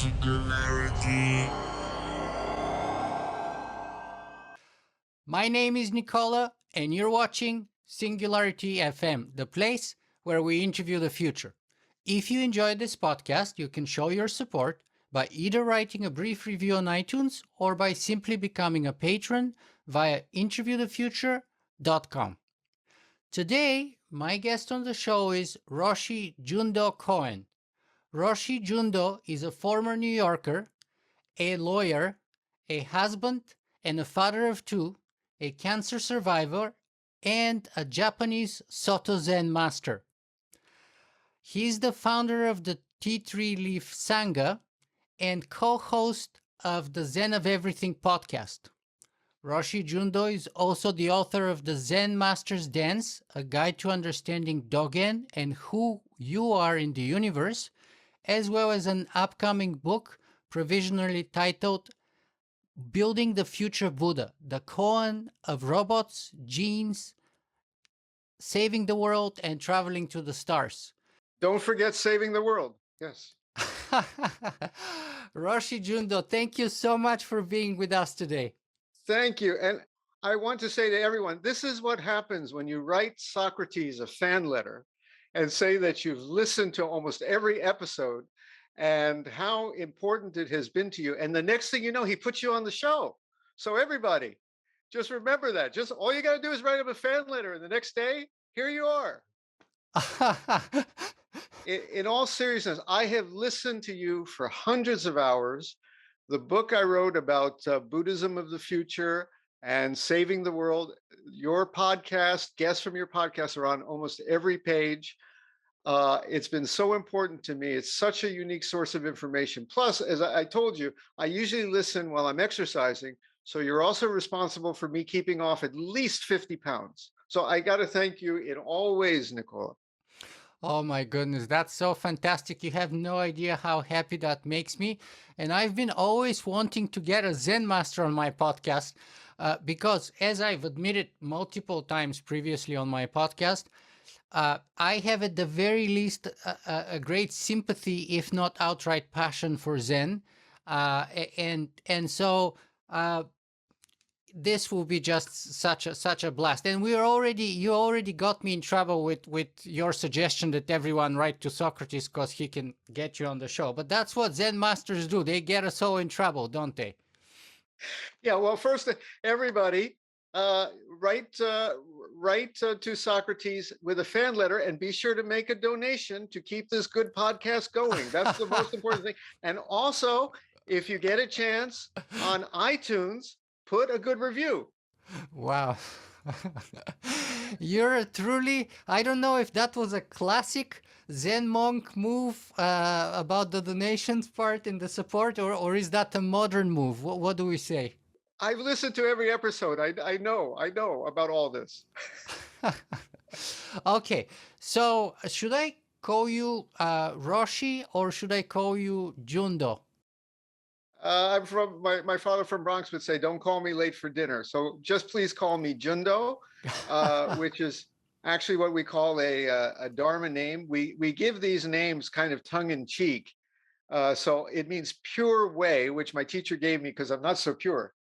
Singularity. My name is Nicola, and you're watching Singularity FM, the place where we interview the future. If you enjoyed this podcast, you can show your support by either writing a brief review on iTunes or by simply becoming a patron via interviewthefuture.com. Today, my guest on the show is Roshi Jundo Cohen. Roshi Jundo is a former New Yorker, a lawyer, a husband and a father of two, a cancer survivor, and a Japanese Soto Zen Master. He is the founder of the Tree Leaf Sanga and co-host of the Zen of Everything Podcast. Roshi Jundo is also the author of the Zen Master's Dance, a guide to understanding Dogen and who you are in the universe, as well as an upcoming book provisionally titled Building the Future Buddha, the Kōan of Robots, Genes, Saving the World, and Traveling to the Stars. Don't forget saving the world. Yes. Roshi Jundo, thank you so much for being with us today. Thank you. And I want to say to everyone, this is what happens when you write Socrates a fan letter and say that you've listened to almost every episode and how important it has been to you. And the next thing you know, he puts you on the show. So everybody, just remember that. Just all you got to do is write him a fan letter. And the next day, here you are. In all seriousness, I have listened to you for hundreds of hours. The book I wrote about Buddhism of the future and saving the world, your podcast, guests from your podcast are on almost every page. It's been so important to me. It's such a unique source of information. Plus, as I told you, I usually listen while I'm exercising. So you're also responsible for me keeping off at least 50 pounds. So I got to thank you in all ways, Nicola. Oh my goodness, that's so fantastic. You have no idea how happy that makes me. And I've been always wanting to get a Zen master on my podcast because, as I've admitted multiple times previously on my podcast, I have at the very least a great sympathy, if not outright passion for Zen. So this will be just such a blast. And you already got me in trouble with your suggestion that everyone write to Socrates because he can get you on the show. But that's what Zen masters do. They get us all in trouble, don't they? Yeah, well, first, everybody write to Socrates with a fan letter and be sure to make a donation to keep this good podcast going. That's the most important thing. And also, if you get a chance on iTunes, put a good review. Wow. You're truly, I don't know if that was a classic Zen monk move about the donations part and the support, or is that a modern move? What do we say? I've listened to every episode. I know about all this. Okay, so should I call you Roshi or should I call you Jundo? I'm from my father from Bronx would say, "Don't call me late for dinner." So just please call me Jundo, which is actually what we call a Dharma name. We give these names kind of tongue in cheek. So it means pure way, which my teacher gave me because I'm not so pure.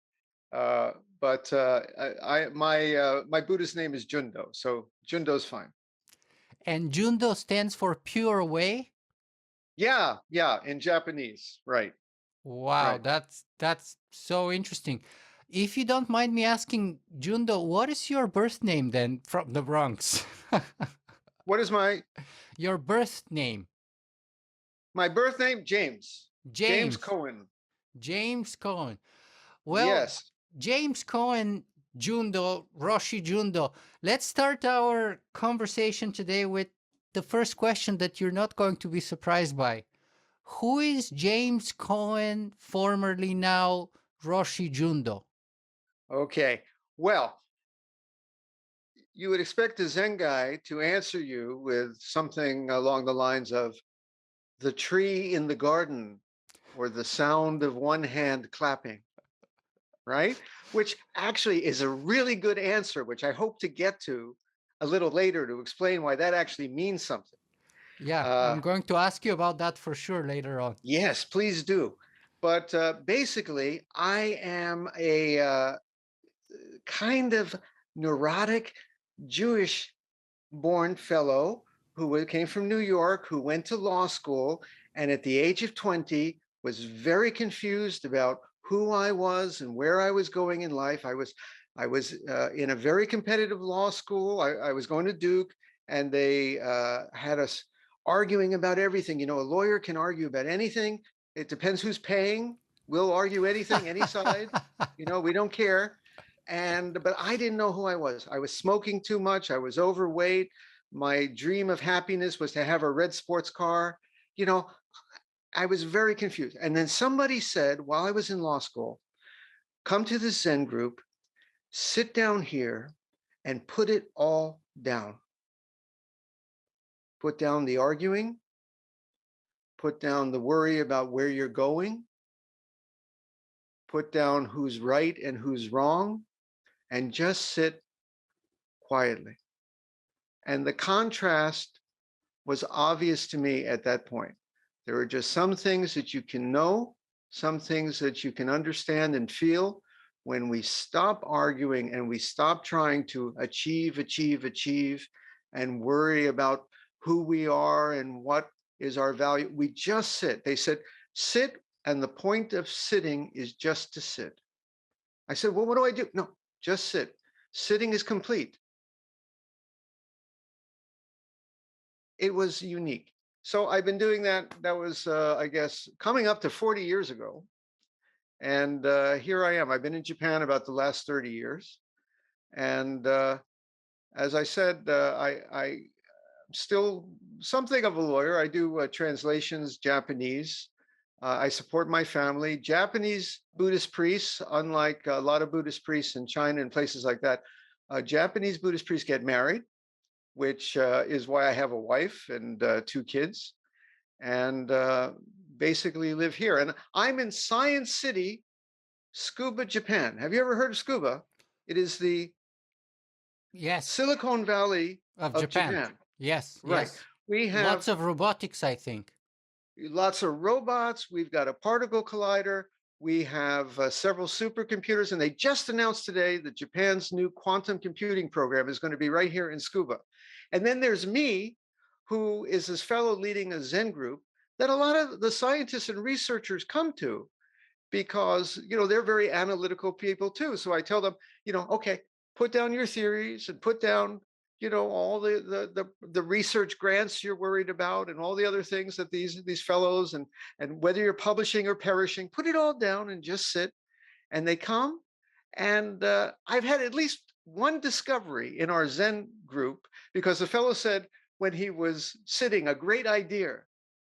My Buddhist name is Jundo, so Jundo's fine. And Jundo stands for pure way? Yeah, in Japanese, right. Wow, right. that's so interesting. If you don't mind me asking, Jundo, what is your birth name then from the Bronx? What is your birth name? My birth name? James Cohen. James Cohen. Well, yes. James Cohen, Jundo, Roshi Jundo. Let's start our conversation today with the first question that you're not going to be surprised by. Who is James Cohen, formerly now Roshi Jundo? Okay. Well, you would expect a Zen guy to answer you with something along the lines of the tree in the garden or the sound of one hand clapping, right? Which actually is a really good answer, which I hope to get to a little later to explain why that actually means something. Yeah, I'm going to ask you about that for sure later on. Yes, please do. But basically, I am a kind of neurotic Jewish born fellow who came from New York, who went to law school, and at the age of 20 was very confused about who I was and where I was going in life. I was in a very competitive law school. I was going to Duke, and they had us arguing about everything. You know, a lawyer can argue about anything. It depends who's paying. We'll argue anything, any side. You know, we don't care. And but I didn't know who I was. I was smoking too much. I was overweight. My dream of happiness was to have a red sports car. You know, I was very confused. And then somebody said, while I was in law school, come to the Zen group, sit down here, and put it all down. Put down the arguing, put down the worry about where you're going, put down who's right and who's wrong, and just sit quietly. And the contrast was obvious to me at that point. There are just some things that you can know, some things that you can understand and feel. When we stop arguing and we stop trying to achieve, and worry about who we are and what is our value, we just sit. They said, sit, and the point of sitting is just to sit. I said, well, what do I do? No, just sit. Sitting is complete. It was unique. So I've been doing that. That was, I guess, coming up to 40 years ago. And here I am. I've been in Japan about the last 30 years. And as I said, I'm still something of a lawyer. I do translations, Japanese. I support my family. Japanese Buddhist priests, unlike a lot of Buddhist priests in China and places like that, Japanese Buddhist priests get married, which is why I have a wife and 2 kids, and basically live here. And I'm in Science City, Tsukuba, Japan. Have you ever heard of Tsukuba? It is the Yes, Silicon Valley of of Japan. Japan. Yes, Right. yes. We have Lots of robotics, I think. lots of robots. We've got a particle collider. We have several supercomputers, and they just announced today that Japan's new quantum computing program is going to be right here in Tsukuba. And then there's me, who is this fellow leading a Zen group that a lot of the scientists and researchers come to because, you know, they're very analytical people too. So I tell them, you know, okay, put down your theories and put down, you know, all the research grants you're worried about and all the other things that these fellows and whether you're publishing or perishing, put it all down and just sit. And they come, and I've had at least one discovery in our Zen group because the fellow said when he was sitting, a great idea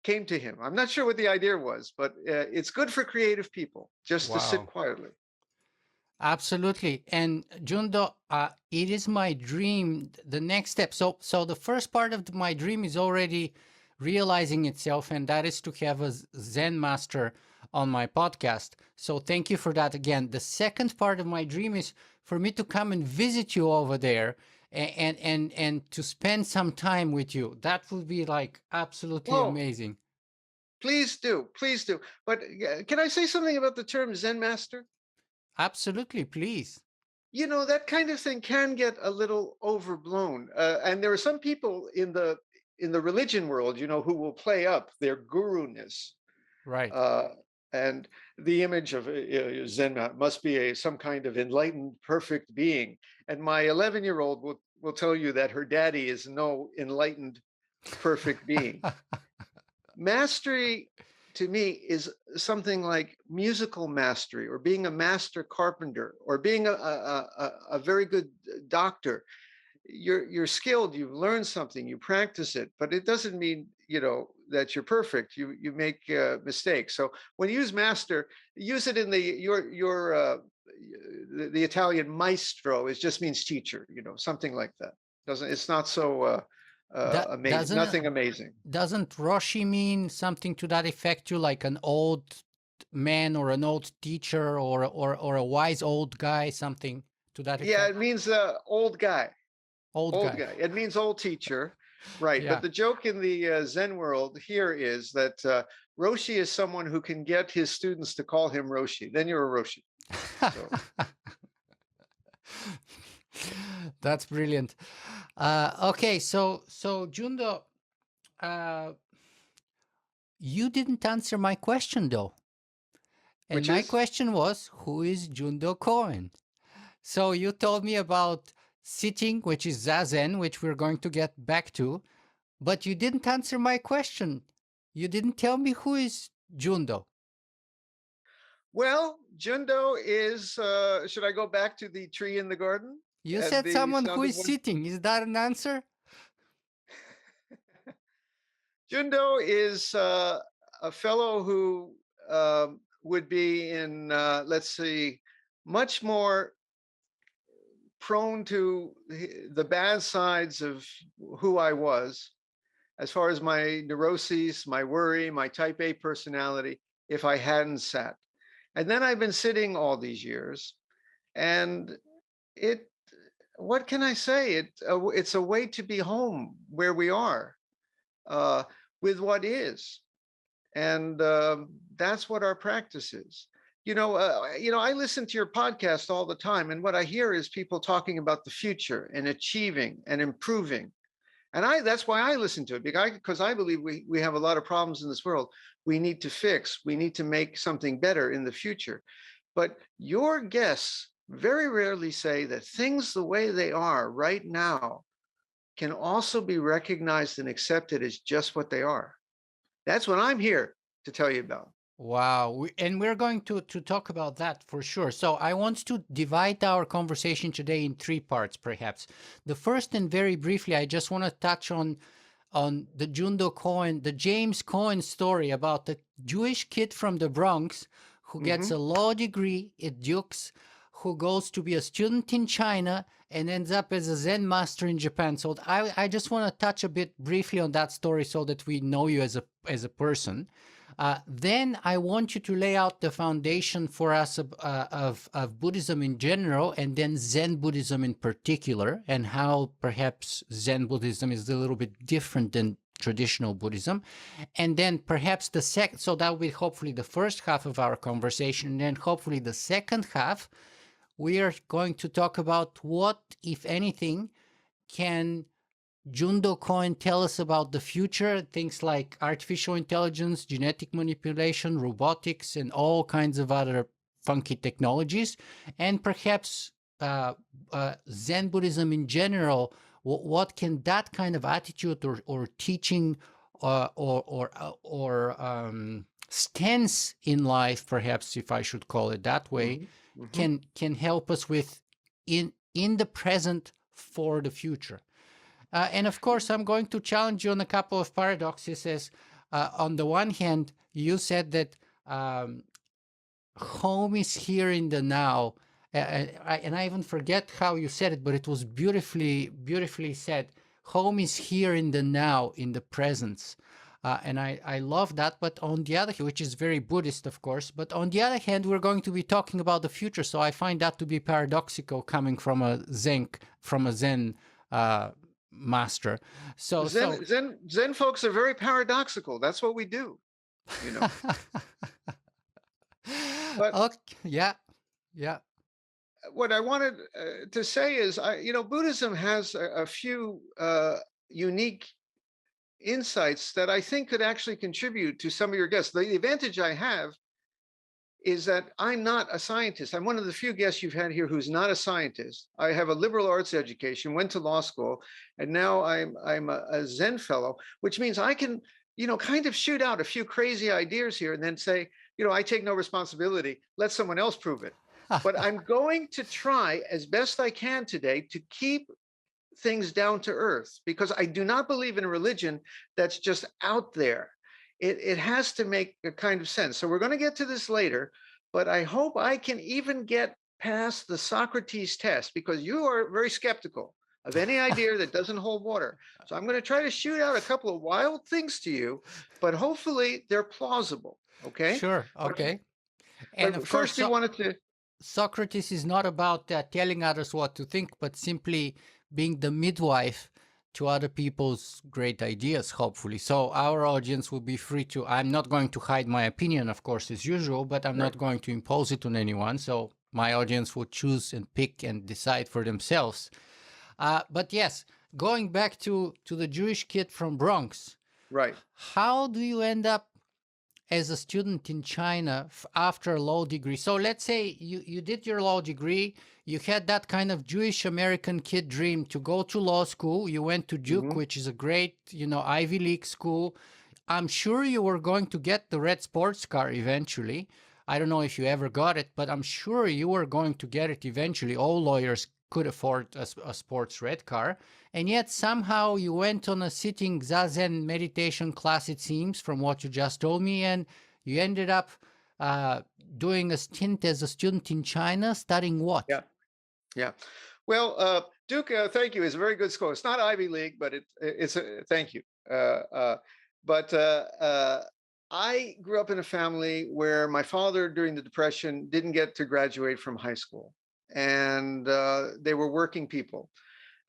came to him. I'm not sure what the idea was, but it's good for creative people just to sit Wow. quietly. Absolutely. And Jundo, it is my dream, the next step. So the first part of my dream is already realizing itself, and that is to have a Zen master on my podcast. So thank you for that again. The second part of my dream is for me to come and visit you over there and to spend some time with you. That would be like absolutely Oh, amazing. please do, please do. But can I say something about the term Zen master? Absolutely, please. You know, that kind of thing can get a little overblown, and there are some people in the religion world, you know, who will play up their guru-ness. Right. And the image of Zen must be some kind of enlightened, perfect being. And my 11-year-old will tell you that her daddy is no enlightened, perfect being. Mastery to me is something like musical mastery, or being a master carpenter, or being a very good doctor. You're skilled, you've learned something, you practice it, but it doesn't mean, you know, that you're perfect. You make mistakes. So when you use master, use it in the Italian maestro. It just means teacher, you know, something like that. It's not so That amazing. Nothing amazing. doesn't Roshi mean something to that effect too, like an old man or an old teacher or a wise old guy, something to that Yeah, effect? it means old guy. Old Old guy. guy. It means old teacher. Right. But Yeah. the joke in the Zen world here is that Roshi is someone who can get his students to call him Roshi. Then you're a Roshi. So, That's brilliant. Okay, so Jundo, uh, you didn't answer my question though. And which my is, question was, who is Jundo Cohen? So you told me about sitting, which is Zazen, which we're going to get back to, but you didn't answer my question. You didn't tell me who is Jundo. well, Jundo is, should I go back to the tree in the garden You and said the someone who sound of is one? sitting. Is that an answer? Jundo is a fellow who would be in, let's see, much more prone to the bad sides of who I was, as far as my neuroses, my worry, my type A personality, if I hadn't sat. And then I've been sitting all these years, and it, what can I say? It's a way to be home where we are, uh, with what is. And that's what our practice is. I listen to your podcast all the time, and what I hear is people talking about the future and achieving and improving. And that's why I listen to it, because I believe we have a lot of problems in this world we need to fix. We need to make something better in the future. But your guests very rarely say that things the way they are right now can also be recognized and accepted as just what they are. That's what I'm here to tell you about. Wow. And we're going to talk about that for sure. So I want to divide our conversation today in three parts, perhaps. The first, and very briefly, I just want to touch on the Jundo Cohen, the James Cohen story about the Jewish kid from the Bronx who gets Mm-hmm. a law degree at Duke's, who goes to be a student in China and ends up as a Zen master in Japan. So I just want to touch a bit briefly on that story so that we know you as a person. Then I want you to lay out the foundation for us of Buddhism in general, and then Zen Buddhism in particular, and how perhaps Zen Buddhism is a little bit different than traditional Buddhism. And then perhaps the second, so that will be hopefully the first half of our conversation. And then hopefully the second half, we are going to talk about what, if anything, can Jundo Cohen tell us about the future, things like artificial intelligence, genetic manipulation, robotics, and all kinds of other funky technologies, and perhaps Zen Buddhism in general. What can that kind of attitude or teaching or stance in life, perhaps if I should call it that way, Mm-hmm. Mm-hmm. can help us with in the present for the future. And of course, I'm going to challenge you on a couple of paradoxes. As on the one hand, you said that home is here in the now, and I even forget how you said it, but it was beautifully said. Home is here in the now, in the presence. And I love that. But on the other hand, which is very Buddhist, of course, but on the other hand, we're going to be talking about the future. So I find that to be paradoxical coming from a Zen master. So Zen folks are very paradoxical. That's what we do, you know. But okay, yeah. what I wanted to say is, Buddhism has a few unique insights that I think could actually contribute to some of your guests. The advantage I have is that I'm not a scientist. I'm one of the few guests you've had here who's not a scientist. I have a liberal arts education, went to law school, and now I'm a Zen fellow, which means I can, kind of shoot out a few crazy ideas here and then say, I take no responsibility. Let someone else prove it. But I'm going to try as best I can today to keep things down to earth, because I do not believe in a religion that's just out there. It has to make a kind of sense. So we're going to get to this later, but I hope I can even get past the Socrates test, because you are very skeptical of any idea that doesn't hold water. So I'm going to try to shoot out a couple of wild things to you, but hopefully they're plausible. Okay. Sure. Okay. And But of course, first we wanted to. Socrates is not about telling others what to think, but simply being the midwife to other people's great ideas, hopefully. So our audience will be free to, I'm not going to hide my opinion, of course, as usual, but I'm Right. not going to impose it on anyone. So my audience will choose and pick and decide for themselves. But yes, going back to the Jewish kid from Bronx, Right. how do you end up as a student in China after a law degree? So let's say you did your law degree, you had that kind of Jewish American kid dream to go to law school. You went to Duke, Hmm. which is a great, Ivy League school. I'm sure you were going to get the red sports car eventually. I don't know if you ever got it, but I'm sure you were going to get it eventually. All lawyers could afford a sports red car. And yet somehow you went on a sitting Zazen meditation class, it seems, from what you just told me, and you ended up uh, doing a stint as a student in China, studying what? Yeah. Yeah. Well, Duke, thank you. It's a very good school. It's not Ivy League, but it's a thank you. But I grew up in a family where my father, during the Depression, didn't get to graduate from high school, and they were working people.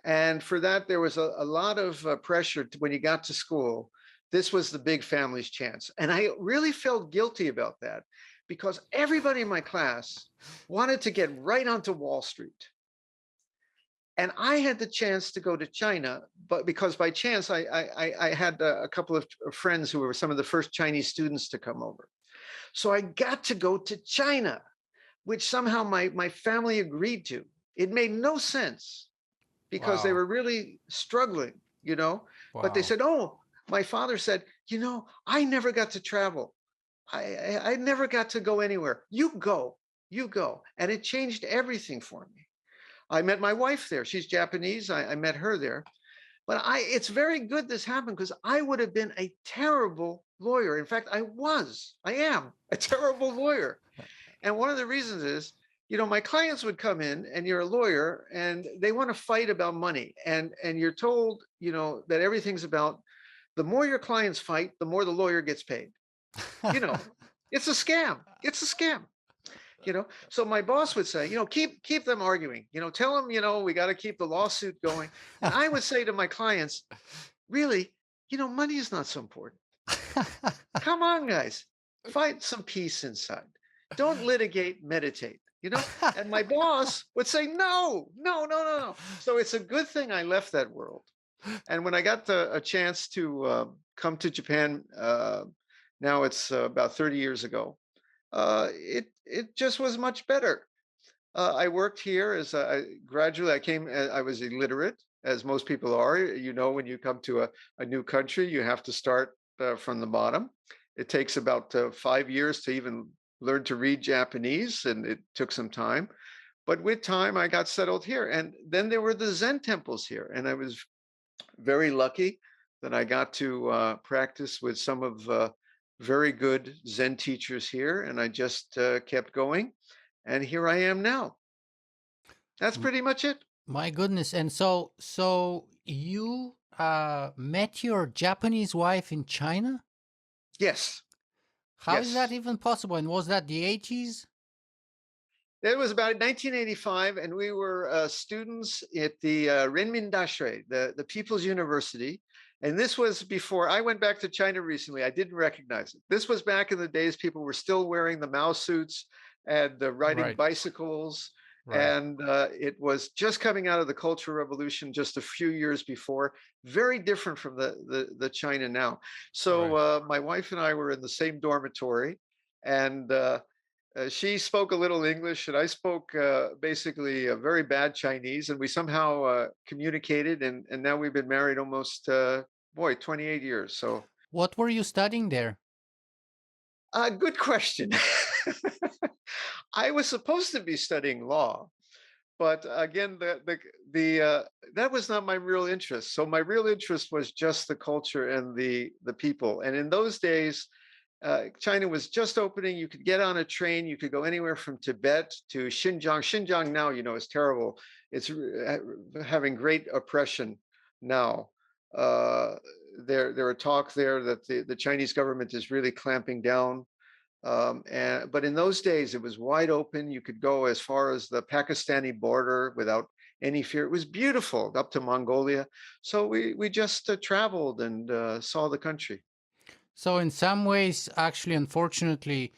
And for that, there was a lot of pressure when you got to school. This was the big family's chance. And I really felt guilty about that because everybody in my class wanted to get right onto Wall Street. And I had the chance to go to China, but because by chance I had a couple of friends who were some of the first Chinese students to come over. So I got to go to China, which somehow my family agreed to. It made no sense because they Wow. were really struggling, you know. But they Wow. said, "Oh, my father said, I never got to travel. I never got to go anywhere. You go," and it changed everything for me. I met my wife there. She's Japanese. I met her there. But it's very good this happened because I would have been a terrible lawyer. In fact, I am a terrible lawyer. And one of the reasons is, my clients would come in and you're a lawyer and they want to fight about money. And you're told, that everything's about the more your clients fight, the more the lawyer gets paid. You know, it's a scam. It's a scam. So my boss would say, keep them arguing, tell them, we got to keep the lawsuit going. And I would say to my clients, really, money is not so important. Come on, guys, find some peace inside. Don't litigate, meditate, And my boss would say, no, no, no, no, no. So it's a good thing I left that world. And when I got a chance to come to Japan, now it's about 30 years ago, it just was much better. I worked here as gradually I was illiterate, as most people are. When you come to a new country, you have to start from the bottom. It takes about 5 years to even learn to read Japanese, and it took some time. But with time, I got settled here. And then there were the Zen temples here. And I was very lucky that I got to practice with some of very good Zen teachers here. And I just kept going. And here I am now. That's M- pretty much it. My goodness. And so you met your Japanese wife in China? Yes. How is that Yes. even possible? And was that the 80s? It was about 1985, and we were students at the Renmin Dashui, the People's University. And this was before I went back to China recently. I didn't recognize it. This was back in the days people were still wearing the Mao suits and riding Right, bicycles. right, And it was just coming out of the Cultural Revolution just a few years before, very different from the China now. So right. my wife and I were in the same dormitory, and she spoke a little English, and I spoke basically a very bad Chinese, and we somehow communicated, and now we've been married almost, 28 years. So, What were you studying there? good question. I was supposed to be studying law, but again, that was not my real interest. So my real interest was just the culture and the people. And in those days, China was just opening. You could get on a train. You could go anywhere from Tibet to Xinjiang. Xinjiang now, is terrible. It's having great oppression now. Uh, there are talk there that the Chinese government is really clamping down. But in those days, it was wide open. You could go as far as the Pakistani border without any fear. It was beautiful up to Mongolia. So we just traveled and saw the country. So in some ways, actually, unfortunately,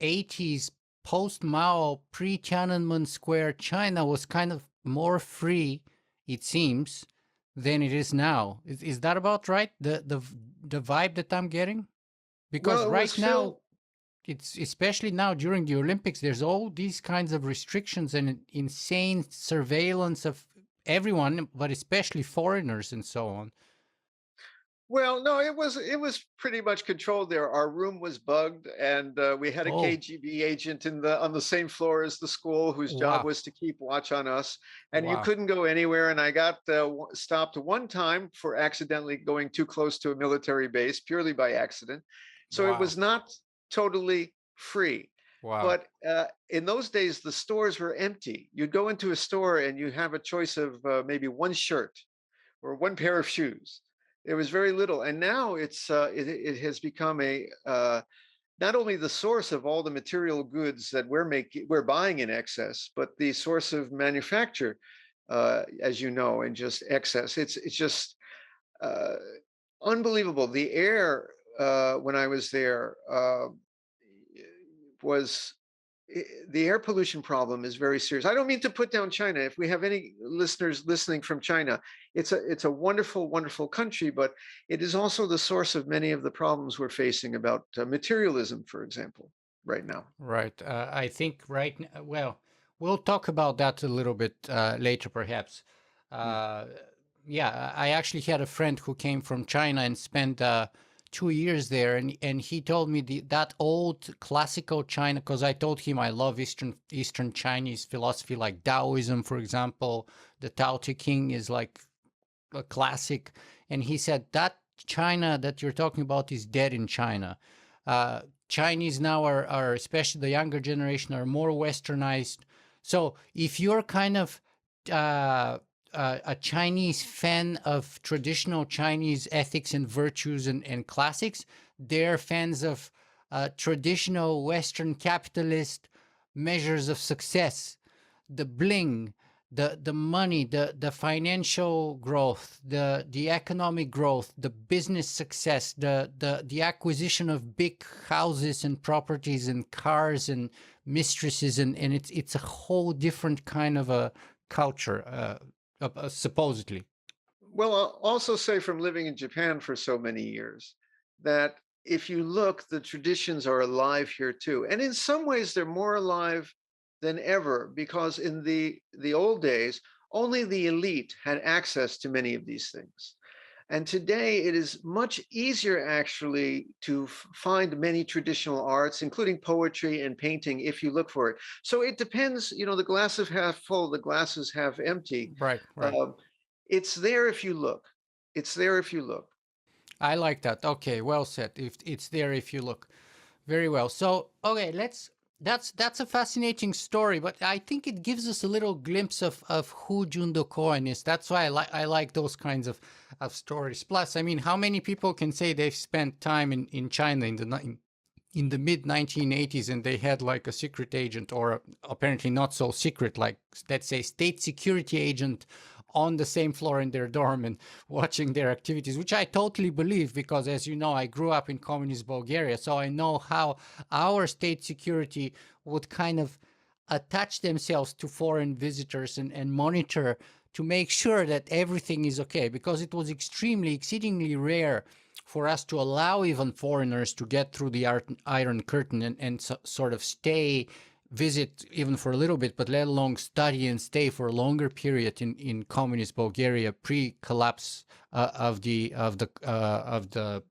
80s post Mao, pre Tiananmen Square China was kind of more free, it seems, than it is now. Is that about right? The vibe that I'm getting? Because Well, it was right now, filled. it's especially now during the Olympics, there's all these kinds of restrictions and insane surveillance of everyone, but especially foreigners and so on. Well, no, it was pretty much controlled there. Our room was bugged, and we had a Oh, KGB agent in the on the same floor as the school, whose job wow, was to keep watch on us. And you wow, couldn't go anywhere. And I got stopped one time for accidentally going too close to a military base, purely by accident. So it wow, was not totally free. wow, But in those days, the stores were empty. You'd go into a store and you have a choice of maybe one shirt or one pair of shoes. There was very little, and now it has become a not only the source of all the material goods that we're buying in excess, but the source of manufacture, as you know, in just excess. It's just uh, unbelievable. The air when I was there was the air pollution problem is very serious. I don't mean to put down China. If we have any listeners listening from China, it's a wonderful, wonderful country, but it is also the source of many of the problems we're facing about materialism, for example, right now. right. I think right now, well, we'll talk about that a little bit later, perhaps. Mm. Uh, yeah, I actually had a friend who came from China and spent 2 years there, and he told me that old classical China, because I told him I love Eastern Chinese philosophy, like Taoism, for example. The Tao Te Ching is like a classic, and he said that China that you're talking about is dead in China. Uh, Chinese now are, especially the younger generation, are more westernized. So if you're kind of uh, a Chinese fan of traditional Chinese ethics and virtues and classics, they're fans of traditional Western capitalist measures of success, the bling, the money, the financial growth, the economic growth, the business success, the acquisition of big houses and properties and cars and mistresses, and it's a whole different kind of a culture, supposedly. Well, I'll also say from living in Japan for so many years that if you look, the traditions are alive here too. And in some ways, they're more alive than ever because in the old days, only the elite had access to many of these things. And today it is much easier actually to find many traditional arts, including poetry and painting, if you look for it. So it depends, the glass is half full, the glass is half empty. Right, right. Um, it's there if you look. It's there if you look. I like that. Okay, well said. If it's there, if you look. Very well. So, okay, let's. That's a fascinating story, but I think it gives us a little glimpse of who Jundo Cohen is. That's why I like those kinds of stories. Plus, I mean, how many people can say they've spent time in China in the mid 1980s and they had like a secret agent, or apparently not so secret, like let's say state security agent on the same floor in their dorm and watching their activities, which I totally believe because, as you know, I grew up in communist Bulgaria. So I know how our state security would kind of attach themselves to foreign visitors and monitor to make sure that everything is okay, because it was exceedingly rare for us to allow even foreigners to get through the Iron Curtain and sort of stay, visit even for a little bit, but let alone study and stay for a longer period in communist Bulgaria pre-collapse of the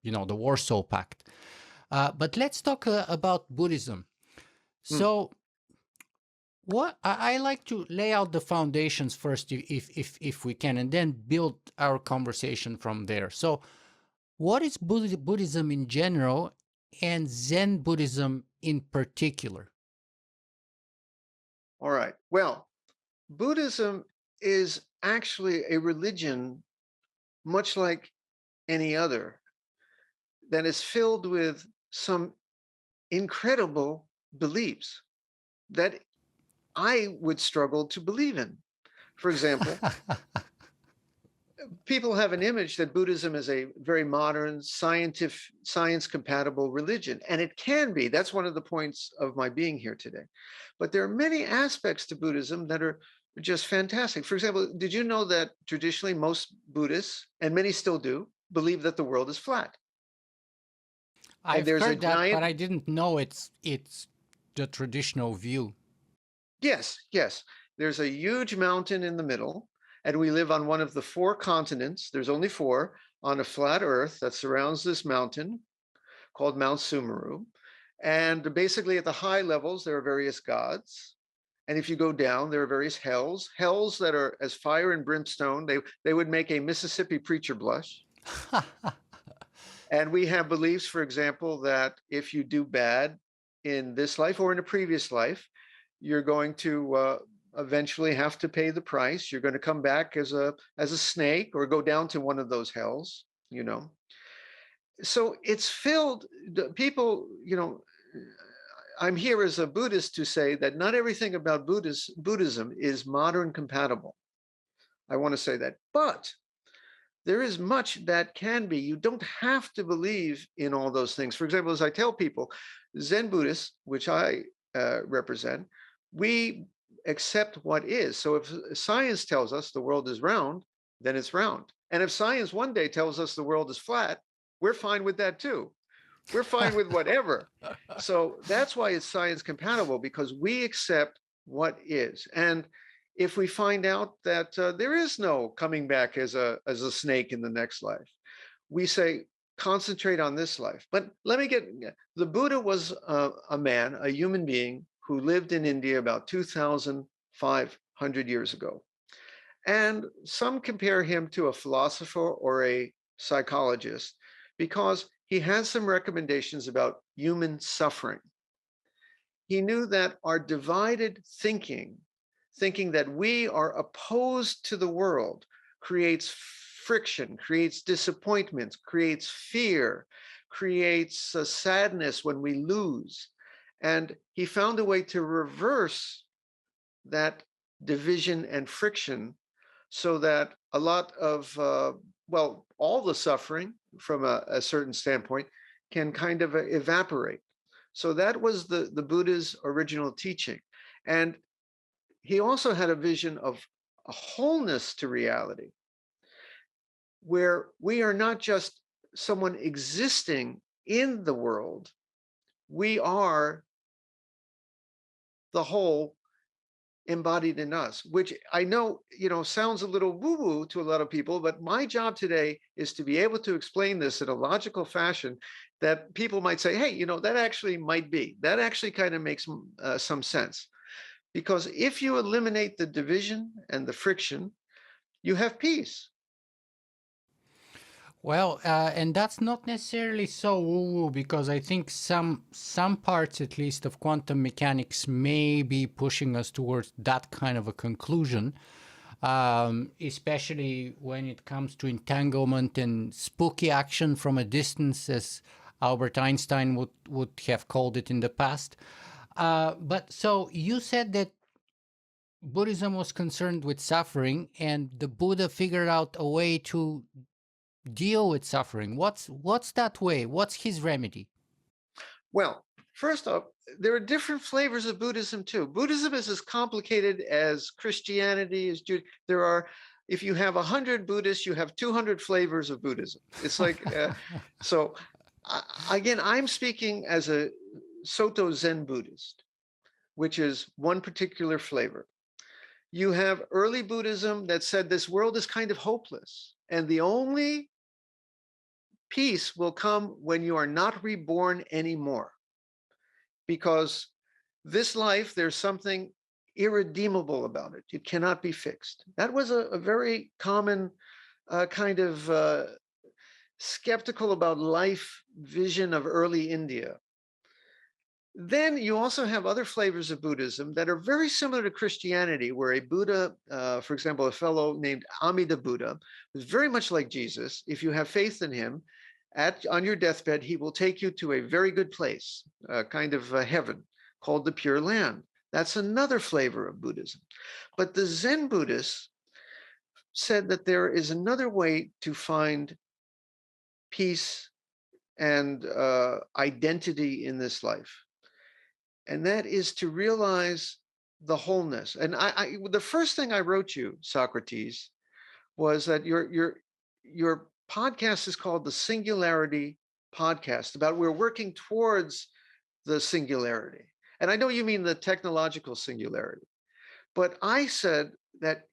the Warsaw Pact. But let's talk about Buddhism. Hmm. So what I like to lay out the foundations first, if we can, and then build our conversation from there. So what is Buddhism in general and Zen Buddhism in particular? All right. Well, Buddhism is actually a religion, much like any other, that is filled with some incredible beliefs that I would struggle to believe in. For example, people have an image that Buddhism is a very modern, scientific, science-compatible religion, and it can be. That's one of the points of my being here today. But there are many aspects to Buddhism that are just fantastic. For example, did you know that traditionally most Buddhists, and many still do, believe that the world is flat? And I've there's a heard that, but giant, I didn't know it's the traditional view. yes, yes, there's a huge mountain in the middle, and we live on one of the four continents. There's only four on a flat earth that surrounds this mountain called Mount Sumeru. And basically, at the high levels, there are various gods. And if you go down, there are various hells that are as fire and brimstone. They would make a Mississippi preacher blush. And we have beliefs, for example, that if you do bad in this life or in a previous life, you're going to eventually have to pay the price. You're going to come back as a snake or go down to one of those hells, you know. So it's filled, people, you know, I'm here as a Buddhist to say that not everything about Buddhism is modern compatible. I want to say that, but there is much that can be. You don't have to believe in all those things. For example, as I tell people, Zen Buddhists, which I represent, we accept what is. So if science tells us the world is round, then it's round. And if science one day tells us the world is flat, we're fine with that too. We're fine with whatever. So that's why it's science compatible, because we accept what is. And if we find out that there is no coming back as a snake in the next life, we say, concentrate on this life. But let me get, the Buddha was a man, a human being who lived in India about 2,500 years ago. And some compare him to a philosopher or a psychologist because he has some recommendations about human suffering. He knew that our divided thinking that we are opposed to the world, creates friction, creates disappointment, creates fear, creates sadness when we lose. And he found a way to reverse that division and friction so that a lot of, well, all the suffering from a certain standpoint can kind of evaporate. So that was the Buddha's original teaching. And he also had a vision of a wholeness to reality, where we are not just someone existing in the world, we are the whole embodied in us, which I know, you know, sounds a little woo-woo to a lot of people, but my job today is to be able to explain this in a logical fashion that people might say, hey, you know, that actually might be, that actually kind of makes some sense. Because if you eliminate the division and the friction, you have peace. Well, and that's not necessarily so woo-woo, because I think some parts, at least, of quantum mechanics may be pushing us towards that kind of a conclusion, especially when it comes to entanglement and spooky action from a distance, as Albert Einstein would have called it in the past. But so you said that Buddhism was concerned with suffering, and the Buddha figured out a way to deal with suffering. What's that way? What's his remedy? Well, first off, there are different flavors of Buddhism too. Buddhism is as complicated as Christianity, as Judaism. There are, if you have 100 Buddhists, you have 200 flavors of Buddhism. It's like, so again, I'm speaking as a Soto Zen Buddhist, which is one particular flavor. You have early Buddhism that said this world is kind of hopeless, and the only peace will come when you are not reborn anymore. Because this life, there's something irredeemable about it. It cannot be fixed. That was a very common kind of skeptical about life vision of early India. Then you also have other flavors of Buddhism that are very similar to Christianity, where a Buddha, for example, a fellow named Amida Buddha, was very much like Jesus. If you have faith in him, on your deathbed, he will take you to a very good place, kind of heaven, called the Pure Land. That's another flavor of Buddhism. But the Zen Buddhists said that there is another way to find peace and identity in this life, and that is to realize the wholeness. And the first thing I wrote you, Socrates, was that your podcast is called the Singularity Podcast. About we're working towards the singularity, and I know you mean the technological singularity. But I said that,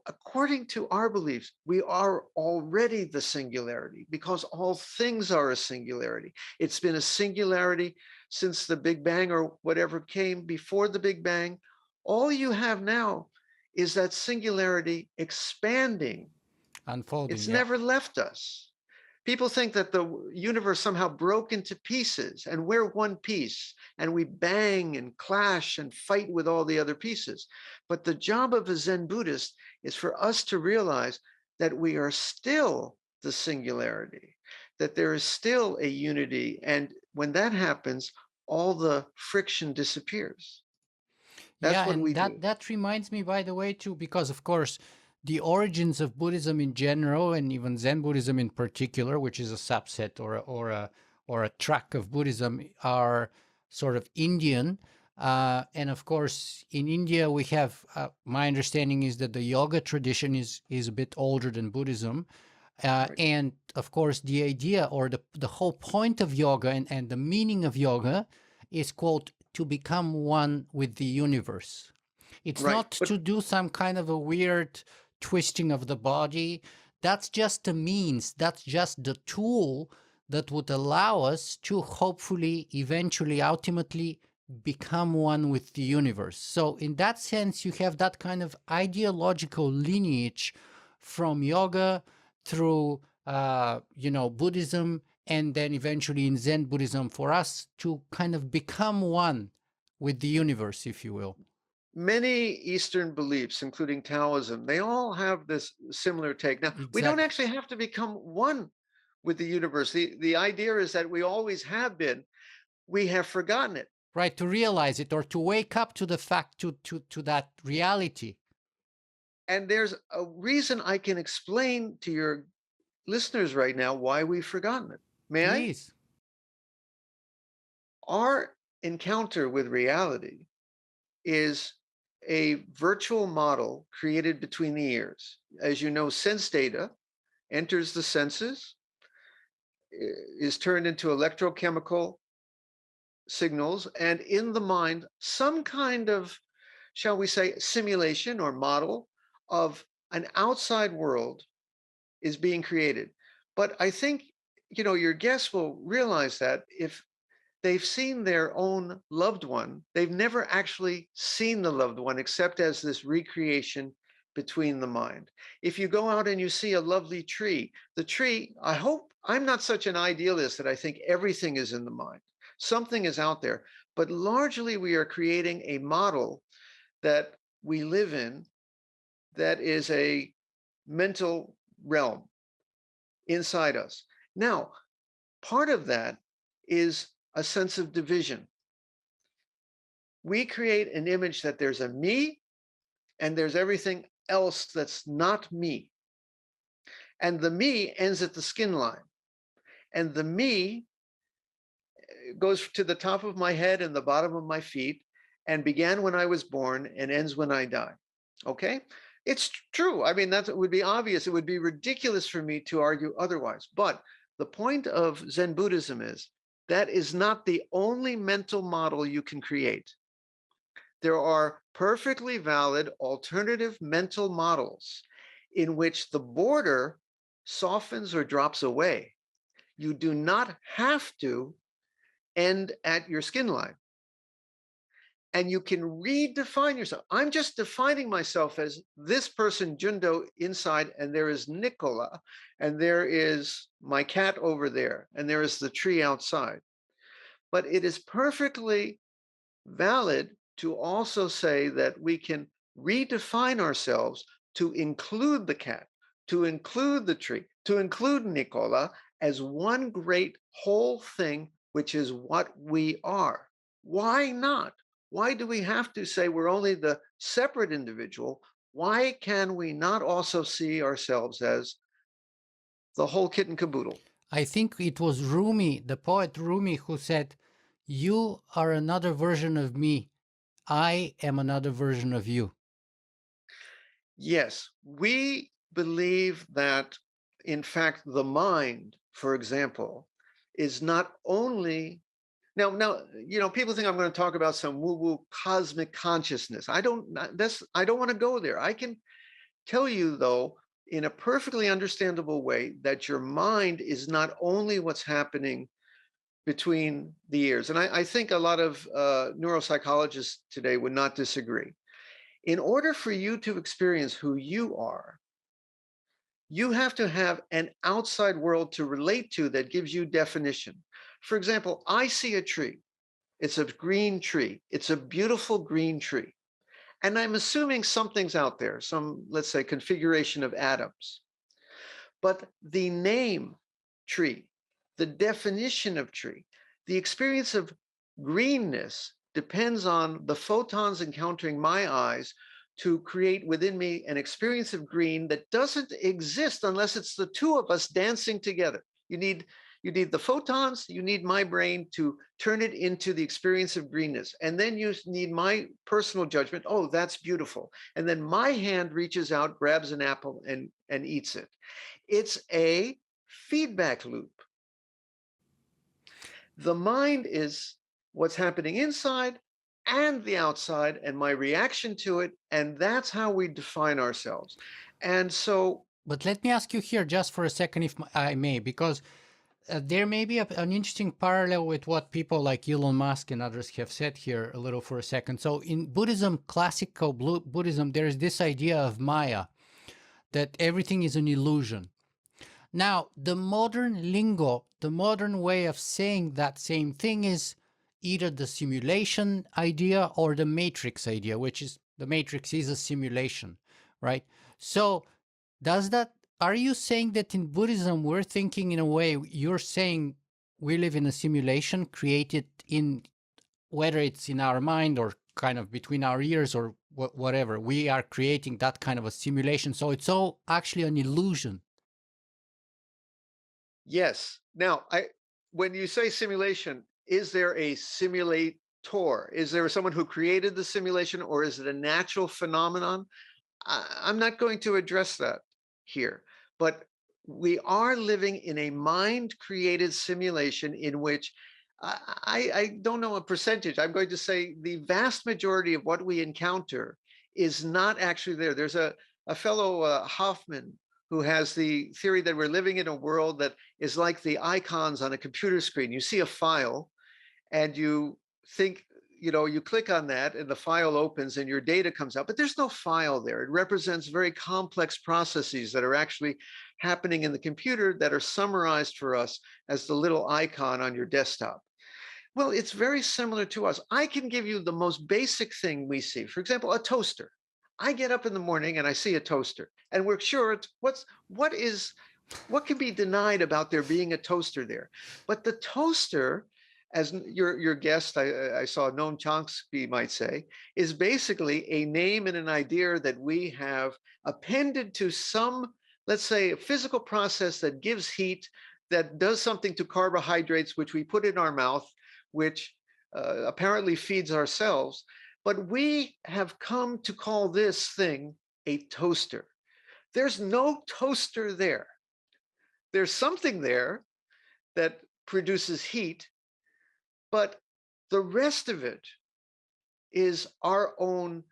according to our beliefs, we are already the singularity because all things are a singularity. It's been a singularity since the Big Bang or whatever came before the Big Bang. All you have now is that singularity expanding. Unfolding, It's yeah. never left us. People think that the universe somehow broke into pieces and we're one piece and we bang and clash and fight with all the other pieces. But the job of a Zen Buddhist is for us to realize that we are still the singularity, that there is still a unity. And when that happens, all the friction disappears. That's Yeah, what and we do. that reminds me, by the way, too, because of course, the origins of Buddhism in general, and even Zen Buddhism in particular, which is a subset or a track of Buddhism, are sort of Indian. And of course, in India, we have my understanding is that the yoga tradition is a bit older than Buddhism. Right. And of course, the idea or the whole point of yoga and the meaning of yoga is, quote, to become one with the universe. It's Right. not But to do some kind of a weird twisting of the body. That's just a means, that's just the tool that would allow us to hopefully, eventually, ultimately become one with the universe. So, in that sense, you have that kind of ideological lineage from yoga through, Buddhism, and then eventually in Zen Buddhism for us to kind of become one with the universe, if you will. many Eastern beliefs, including Taoism, they all have this similar take. Now, we don't Exactly. actually have to become one with the universe. The idea is that we always have been. We have forgotten it. Right, to realize it or to wake up to the fact, to that reality. And there's a reason I can explain to your listeners right now why we've forgotten it. May I? Please. Our encounter with reality is a virtual model created between the ears. As you know, sense data enters the senses, is turned into electrochemical signals, and in the mind, some kind of, shall we say, simulation or model of an outside world is being created. But I think, your guests will realize that if they've seen their own loved one, they've never actually seen the loved one except as this recreation between the mind. If you go out and you see a lovely tree, the tree, I hope I'm not such an idealist that I think everything is in the mind. Something is out there, but largely we are creating a model that we live in that is a mental realm inside us. Now, part of that is a sense of division. We create an image that there's a me and there's everything else that's not me. And the me ends at the skin line. And the me goes to the top of my head and the bottom of my feet and began when I was born and ends when I die. Okay? It's true. I mean, it would be obvious. It would be ridiculous for me to argue otherwise. But the point of Zen Buddhism is that is not the only mental model you can create. There are perfectly valid alternative mental models in which the border softens or drops away. You do not have to end at your skin line. And you can redefine yourself. I'm just defining myself as this person, Jundo, inside, and there is Nicola, and there is my cat over there, and there is the tree outside. But it is perfectly valid to also say that we can redefine ourselves to include the cat, to include the tree, to include Nicola as one great whole thing, which is what we are. Why not? Why do we have to say we're only the separate individual? Why can we not also see ourselves as the whole kit and caboodle? I think it was Rumi, the poet Rumi, who said, "You are another version of me. I am another version of you." Yes, we believe that, in fact, the mind, for example, is not only now, people think I'm going to talk about some woo-woo cosmic consciousness. I don't want to go there. I can tell you, though, in a perfectly understandable way, that your mind is not only what's happening between the ears. And I think a lot of neuropsychologists today would not disagree. In order for you to experience who you are, you have to have an outside world to relate to that gives you definition. For example, I see a tree. It's a green tree. It's a beautiful green tree. And I'm assuming something's out there, some, let's say, configuration of atoms. But the name tree, the definition of tree, the experience of greenness depends on the photons encountering my eyes to create within me an experience of green that doesn't exist unless it's the two of us dancing together. You need the photons, you need my brain to turn it into the experience of greenness. And then you need my personal judgment. Oh, that's beautiful. And then my hand reaches out, grabs an apple and eats it. It's a feedback loop. The mind is what's happening inside and the outside and my reaction to it. And that's how we define ourselves. And so, But let me ask you here just for a second, if I may, because there may be an interesting parallel with what people like Elon Musk and others have said here a little for a second. So in Buddhism, classical Buddhism, there is this idea of Maya, that everything is an illusion. Now, the modern lingo, the modern way of saying that same thing is either the simulation idea or the matrix idea, which is the matrix is a simulation, right? So are you saying that in Buddhism, we're thinking in a way, you're saying we live in a simulation created in, whether it's in our mind or kind of between our ears or whatever, we are creating that kind of a simulation. So it's all actually an illusion. yes. Now, when you say simulation, is there a simulator? Is there someone who created the simulation, or is it a natural phenomenon? I'm not going to address that here, but we are living in a mind-created simulation in which I don't know a percentage. I'm going to say the vast majority of what we encounter is not actually there. There's a fellow, Hoffman, who has the theory that we're living in a world that is like the icons on a computer screen. You see a file and you think, you click on that and the file opens and your data comes out, but there's no file there. It represents very complex processes that are actually happening in the computer that are summarized for us as the little icon on your desktop. Well, it's very similar to us. I can give you the most basic thing we see. For example, a toaster. I get up in the morning and I see a toaster, and we're sure what can be denied about there being a toaster there? But the toaster, as your guest, I saw Noam Chomsky might say, is basically a name and an idea that we have appended to some, let's say, a physical process that gives heat, that does something to carbohydrates, which we put in our mouth, which apparently feeds ourselves. But we have come to call this thing a toaster. There's no toaster there. There's something there that produces heat, but the rest of it is our own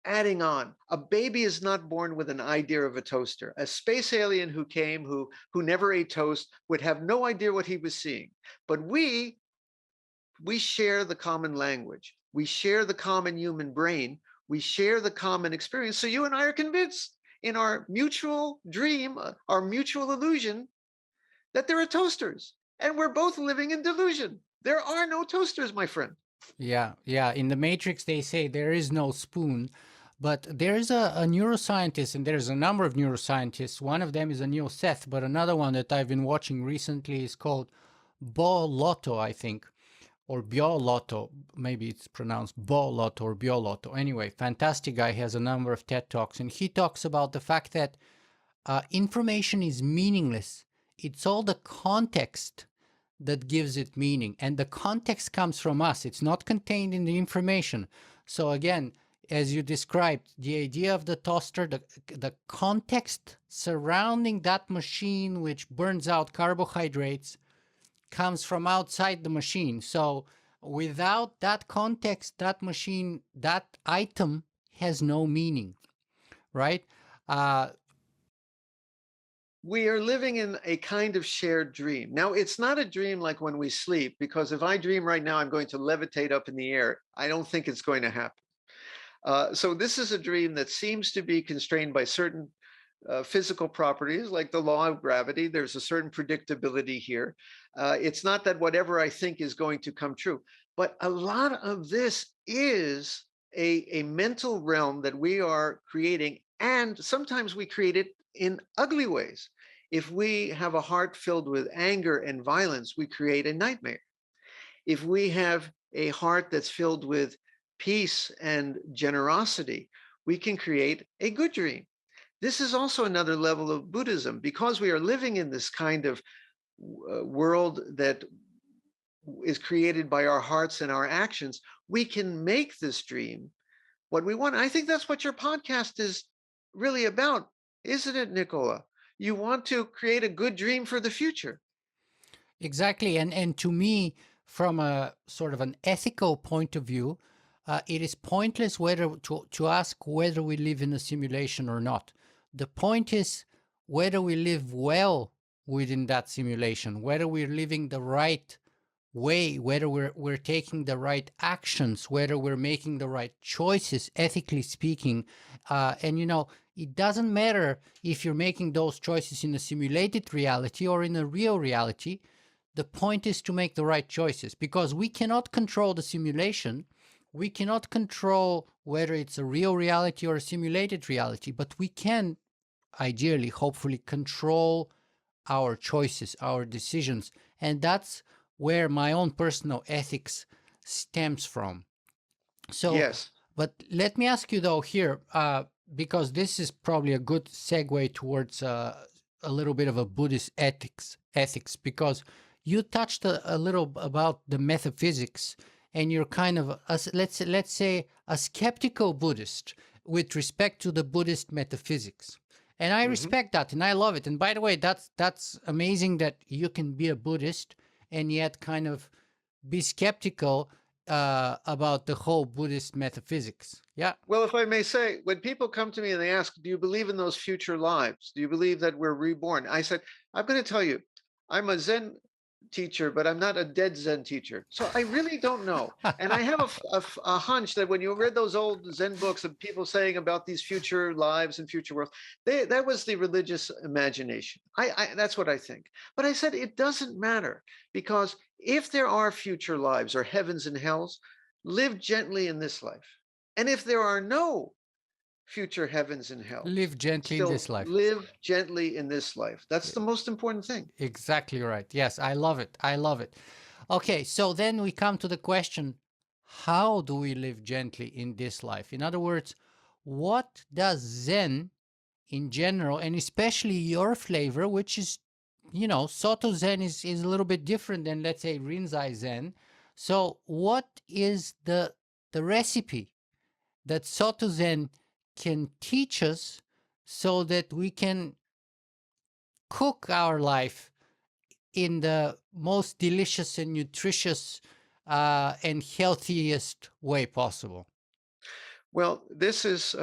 adding on. A baby is not born with an idea of a toaster. A space alien who came, who never ate toast, would have no idea what he was seeing. But we share the common language. We share the common human brain. We share the common experience. So you and I are convinced in our mutual dream, our mutual illusion, that there are toasters. And we're both living in delusion. There are no toasters, my friend. Yeah. In the Matrix, they say there is no spoon, but there is a neuroscientist, and there's a number of neuroscientists. One of them is Anil Seth, but another one that I've been watching recently is called Bo Lotto, I think, or Bio Lotto. maybe it's pronounced Bolot or Biolotto. Anyway, fantastic guy, has a number of TED Talks, and he talks about the fact that information is meaningless. It's all the context that gives it meaning, and the context comes from us. It's not contained in the information. So again, as you described, the idea of the toaster, the context surrounding that machine which burns out carbohydrates comes from outside the machine. So without that context, that machine, that item has no meaning, right? We are living in a kind of shared dream. Now, it's not a dream like when we sleep, because if I dream right now, I'm going to levitate up in the air. I don't think it's going to happen. So this is a dream that seems to be constrained by certain physical properties, like the law of gravity. There's a certain predictability here. It's not that whatever I think is going to come true, but a lot of this is a mental realm that we are creating, and sometimes we create it in ugly ways. If we have a heart filled with anger and violence, we create a nightmare. If we have a heart that's filled with peace and generosity, we can create a good dream. This is also another level of Buddhism, because we are living in this kind of world that is created by our hearts and our actions. We can make this dream what we want. I think that's what your podcast is really about, isn't it, Nicola? You want to create a good dream for the future. Exactly. And to me, from a sort of an ethical point of view, it is pointless whether to ask whether we live in a simulation or not. The point is whether we live well within that simulation, whether we're living the right way, whether we're taking the right actions, whether we're making the right choices, ethically speaking. And it doesn't matter if you're making those choices in a simulated reality or in a real reality. The point is to make the right choices, because we cannot control the simulation. We cannot control whether it's a real reality or a simulated reality, but we can ideally, hopefully, control our choices, our decisions. And that's where my own personal ethics stems from. So, Yes. but let me ask you though here, because this is probably a good segue towards a little bit of a Buddhist ethics, because you touched a little about the metaphysics, and you're kind of let's say a skeptical Buddhist with respect to the Buddhist metaphysics. And I respect that, and I love it. And by the way, that's amazing that you can be a Buddhist and yet kind of be skeptical about the whole Buddhist metaphysics. Yeah. Well, if I may say, when people come to me and they ask, do you believe in those future lives? Do you believe that we're reborn? I said, I'm going to tell you, I'm a Zen teacher, but I'm not a dead Zen teacher. So I really don't know. And I have a hunch that when you read those old Zen books of people saying about these future lives and future worlds, that was the religious imagination. That's what I think. But I said, it doesn't matter, because if there are future lives or heavens and hells, live gently in this life. And if there are no future heavens and hells, live gently in still this life. live gently in this life. That's the most important thing. Exactly right. Yes, I love it. I love it. Okay, so then we come to the question, how do we live gently in this life? In other words, what does Zen in general, and especially your flavor, which is, Soto Zen is a little bit different than, let's say, Rinzai Zen. So what is the recipe that Soto Zen can teach us so that we can cook our life in the most delicious and nutritious and healthiest way possible? Well, this is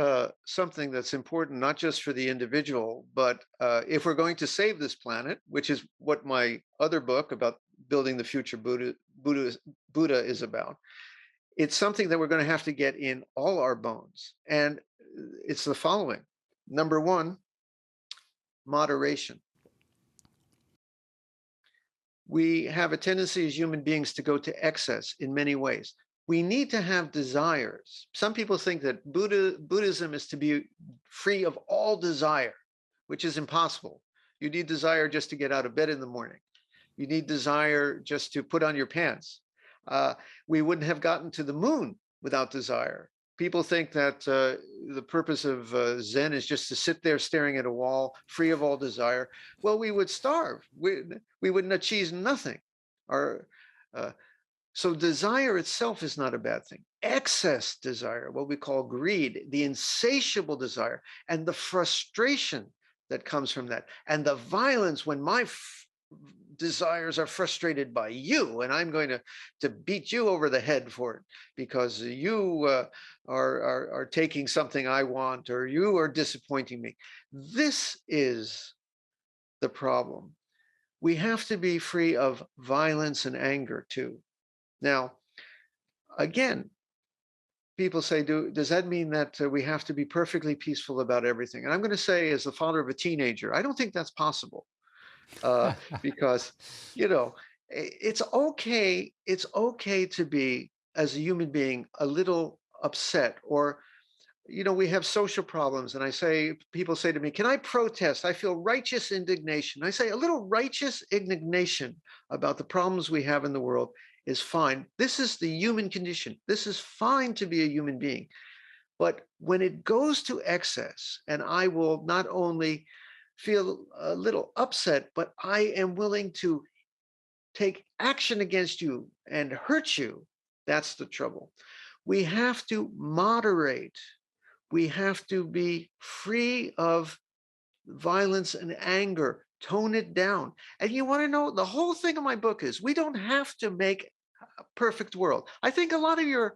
something that's important, not just for the individual, but if we're going to save this planet, which is what my other book about building the future Buddha is about, it's something that we're going to have to get in all our bones. And it's the following. Number one, moderation. We have a tendency as human beings to go to excess in many ways. We need to have desires. Some people think that Buddhism is to be free of all desire, which is impossible. You need desire just to get out of bed in the morning. You need desire just to put on your pants. Uh, we wouldn't have gotten to the moon without desire. People think that the purpose of Zen is just to sit there staring at a wall, free of all desire. Well, we would starve. We wouldn't achieve nothing. Our, uh, so desire itself is not a bad thing. Excess desire, what we call greed, the insatiable desire, and the frustration that comes from that, and the violence when my desires are frustrated by you, and I'm going to beat you over the head for it because you are taking something I want, or you are disappointing me. This is the problem. We have to be free of violence and anger too. Now, again, people say, does that mean that we have to be perfectly peaceful about everything? And I'm going to say, as the father of a teenager, I don't think that's possible. Because, you know, it's okay. It's okay to be, as a human being, a little upset, or, you know, we have social problems. And people say to me, can I protest? I feel righteous indignation. I say, a little righteous indignation about the problems we have in the world is fine. This is the human condition. This is fine to be a human being. But when it goes to excess, and I will not only feel a little upset, but I am willing to take action against you and hurt you, that's the trouble. We have to moderate. We have to be free of violence and anger, tone it down. And you want to know, the whole thing of my book is we don't have to make a perfect world. I think a lot of your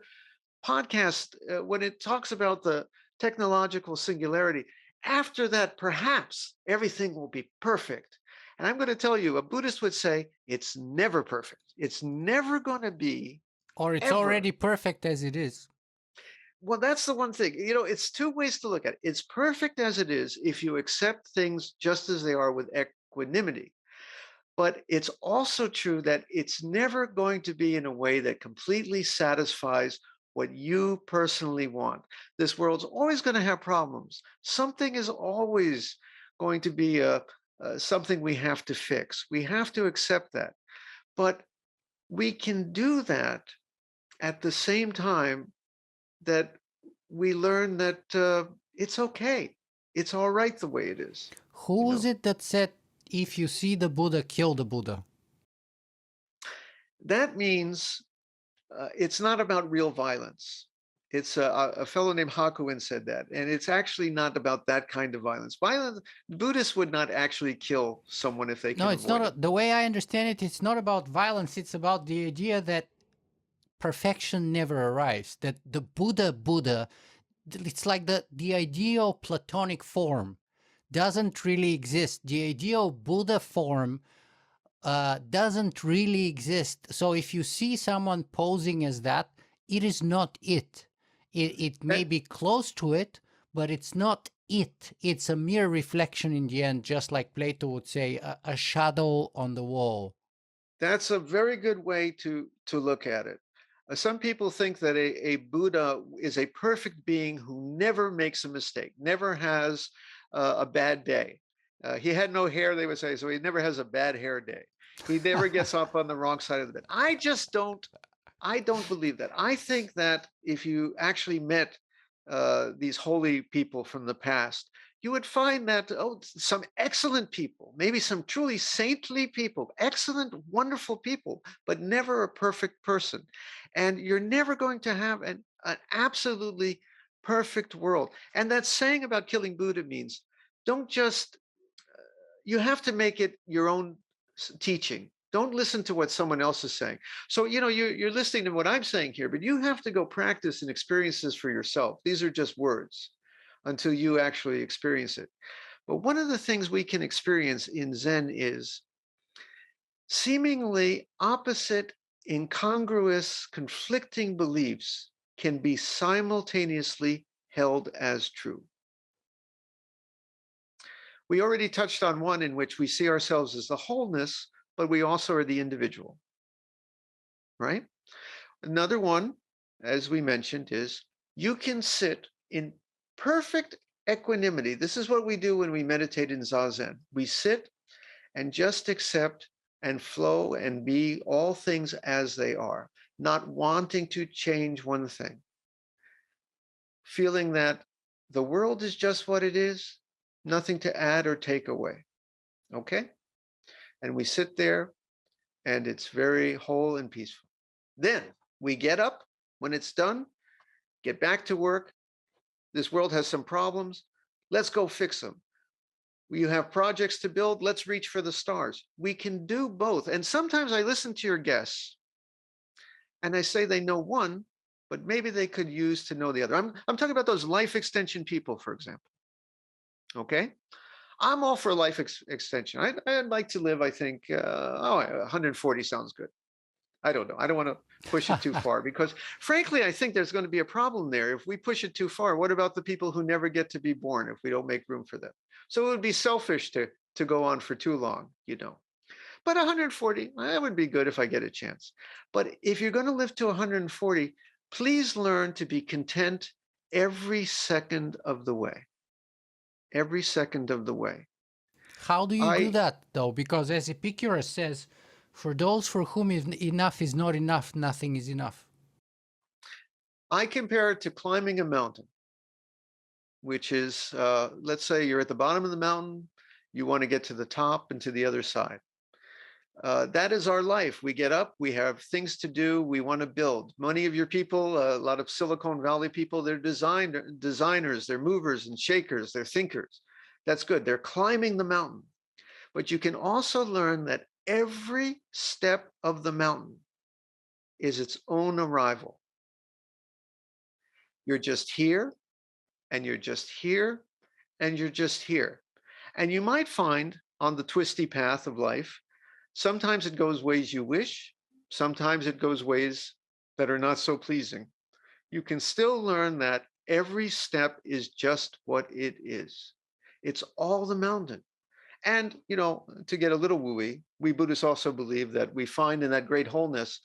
podcast, when it talks about the technological singularity, after that, perhaps everything will be perfect. And I'm going to tell you, a Buddhist would say it's never perfect. It's never going to be, or it's ever. already perfect as it is. Well, that's the one thing. You know, it's two ways to look at it. It's perfect as it is if you accept things just as they are with equanimity. But it's also true that it's never going to be in a way that completely satisfies what you personally want. This world's always going to have problems. Something is always going to be something we have to fix. We have to accept that. But we can do that at the same time that we learn that it's okay. It's all right the way it is. Who was it that said, if you see the Buddha, kill the Buddha? That means it's not about real violence. It's a fellow named Hakuin said that, and it's actually not about that kind of violence. Buddhists would not actually kill someone if they can. No, it's not. The way I understand it, it's not about violence. It's about the idea that perfection never arrives. That the Buddha, it's like the ideal Platonic form doesn't really exist. The ideal Buddha form doesn't really exist. So if you see someone posing as that, it is not it. It may be close to it, but it's not it. It's a mere reflection in the end, just like Plato would say, a shadow on the wall. That's a very good way to look at it. Some people think that a Buddha is a perfect being who never makes a mistake, never has a bad day. He had no hair, they would say, so he never has a bad hair day. He never gets up on the wrong side of the bed. I don't believe that. I think that if you actually met these holy people from the past, you would find that some excellent people, maybe some truly saintly people, excellent, wonderful people, but never a perfect person. And you're never going to have an absolutely perfect world. And that saying about killing Buddha means don't just, you have to make it your own teaching. Don't listen to what someone else is saying. So, you know, you're listening to what I'm saying here, but you have to go practice and experience this for yourself. These are just words until you actually experience it. But one of the things we can experience in Zen is seemingly opposite, incongruous, conflicting beliefs can be simultaneously held as true. We already touched on one in which we see ourselves as the wholeness, but we also are the individual, right? Another one, as we mentioned, is you can sit in perfect equanimity. This is what we do when we meditate in Zazen. We sit and just accept and flow and be all things as they are. not wanting to change one thing, feeling that the world is just what it is, nothing to add or take away. Okay? And we sit there and it's very whole and peaceful. Then we get up when it's done, get back to work. This world has some problems. Let's go fix them. You have projects to build. Let's reach for the stars. We can do both. And sometimes I listen to your guests and I say they know one, but maybe they could use to know the other. I'm talking about those life extension people, for example. Okay? I'm all for life extension. I'd like to live, I think, 140 sounds good. I don't know. I don't want to push it too far because, frankly, I think there's going to be a problem there. If we push it too far, what about the people who never get to be born if we don't make room for them? So it would be selfish to go on for too long, you know. But 140, that would be good if I get a chance. But if you're going to live to 140, please learn to be content every second of the way. Every second of the way. How do you do that, though? Because as Epicurus says, for those for whom enough is not enough, nothing is enough. I compare it to climbing a mountain, which is, let's say you're at the bottom of the mountain, you want to get to the top and to the other side. That is our life. We get up, we have things to do, we want to build. Many of your people, a lot of Silicon Valley people, they're designers, they're movers and shakers, they're thinkers. That's good. They're climbing the mountain. But you can also learn that every step of the mountain is its own arrival. You're just here, and you're just here, and you're just here. And you might find on the twisty path of life, sometimes it goes ways you wish, sometimes it goes ways that are not so pleasing. You can still learn that every step is just what it is. It's all the mountain. And, you know, to get a little wooey, we Buddhists also believe that we find in that great wholeness,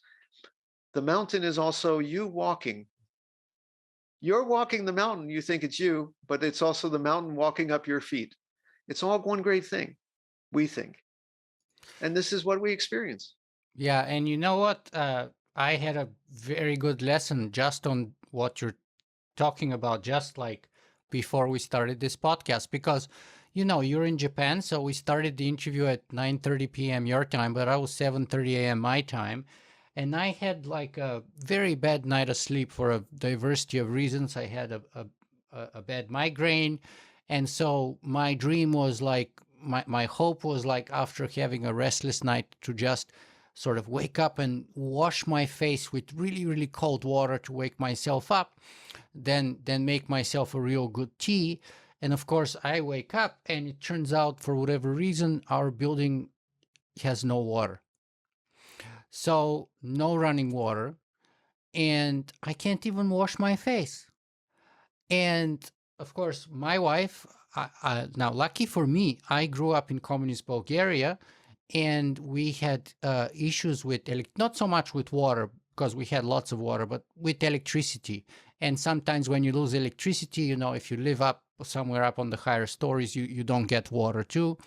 the mountain is also you walking. You're walking the mountain, you think it's you, but it's also the mountain walking up your feet. It's all one great thing, we think. And this is what we experience. Yeah, and you know what? I had a very good lesson just on what you're talking about, just like before we started this podcast, because you know you're in Japan, so we started the interview at 9:30 p.m. your time, but I was 7:30 a.m. my time, and I had like a very bad night of sleep for a diversity of reasons. I had a bad migraine, and so my dream was like my hope was like after having a restless night to just sort of wake up and wash my face with really really cold water to wake myself up, then make myself a real good tea. And of course I wake up and it turns out for whatever reason our building has no water, so no running water, and I can't even wash my face. And of course my wife, now lucky for me, I grew up in communist Bulgaria, and we had issues with not so much with water because we had lots of water, but with electricity. And sometimes when you lose electricity, you know, if you live up somewhere up on the higher stories, you don't get water too.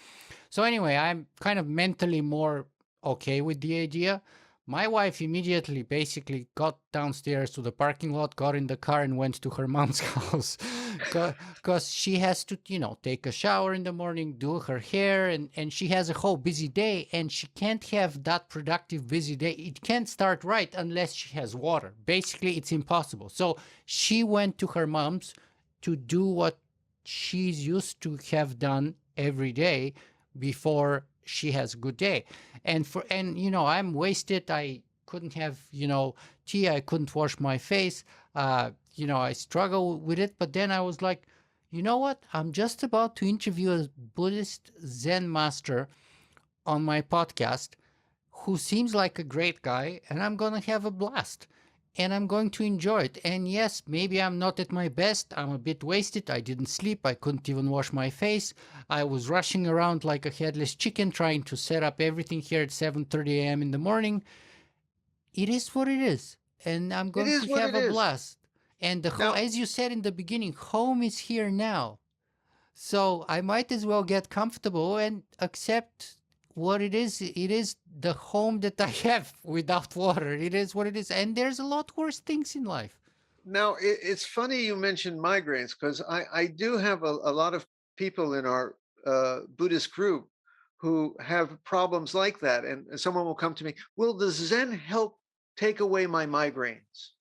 So anyway, I'm kind of mentally more okay with the idea. My wife immediately basically got downstairs to the parking lot, got in the car, and went to her mom's house because she has to, you know, take a shower in the morning, do her hair, and she has a whole busy day, and she can't have that productive busy day. It can't start right unless she has water. Basically, it's impossible. So she went to her mom's to do what she's used to have done every day before she has a good day. And you know, I'm wasted. I couldn't have, you know, tea. I couldn't wash my face. You know, I struggle with it. But then I was like, you know what? I'm just about to interview a Buddhist Zen master on my podcast who seems like a great guy, and I'm going to have a blast. And I'm going to enjoy it. And yes, maybe I'm not at my best. I'm a bit wasted. I didn't sleep. I couldn't even wash my face. I was rushing around like a headless chicken trying to set up everything here at 7:30 a.m. in the morning. It is what it is. And I'm It going is to what have it a is. blast. And Now, as you said in the beginning, home is here now. So I might as well get comfortable and accept what it is. It is the home that I have without water. It is what it is. And there's a lot worse things in life. Now, it's funny you mentioned migraines because I do have a lot of people in our Buddhist group who have problems like that. And someone will come to me, will the Zen help take away my migraines?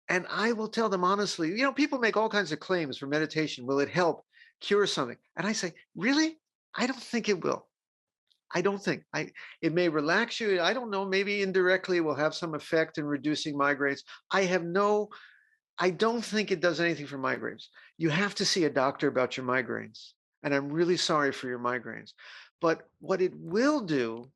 And I will tell them honestly, people make all kinds of claims for meditation. Will it help cure something? And I say, really? I don't think it will. I don't think it may relax you. I don't know. Maybe indirectly it will have some effect in reducing migraines. I don't think it does anything for migraines. You have to see a doctor about your migraines. And I'm really sorry for your migraines. But what it will do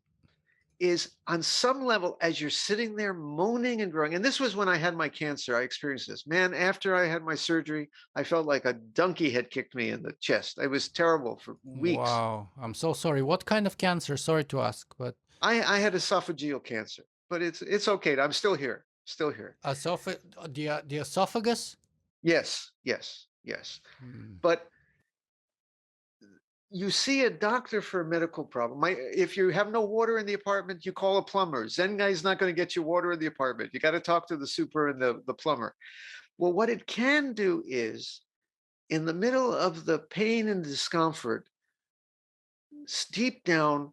is on some level, as you're sitting there moaning and groaning, and this was when I had my cancer, I experienced this. Man, after I had my surgery, I felt like a donkey had kicked me in the chest. It was terrible for weeks. Wow. I'm so sorry. What kind of cancer? Sorry to ask, but I had esophageal cancer, but it's okay. I'm still here, still here. the esophagus? Yes, yes, yes. Hmm. But you see a doctor for a medical problem. If you have no water in the apartment, you call a plumber. Zen guy's not going to get you water in the apartment. You got to talk to the super and the plumber. Well, what it can do is, in the middle of the pain and discomfort, deep down,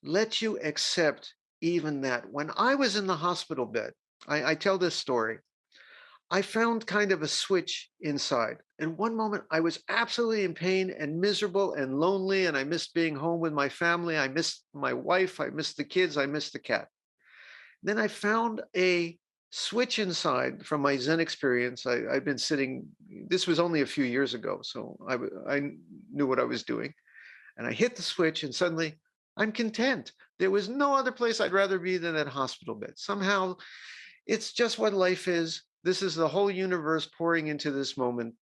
let you accept even that. When I was in the hospital bed, I tell this story. I found kind of a switch inside. And one moment I was absolutely in pain and miserable and lonely. And I missed being home with my family. I missed my wife. I missed the kids. I missed the cat. Then I found a switch inside from my Zen experience. I've been sitting, this was only a few years ago. So I knew what I was doing. And I hit the switch and suddenly I'm content. There was no other place I'd rather be than that hospital bed. Somehow it's just what life is. This is the whole universe pouring into this moment.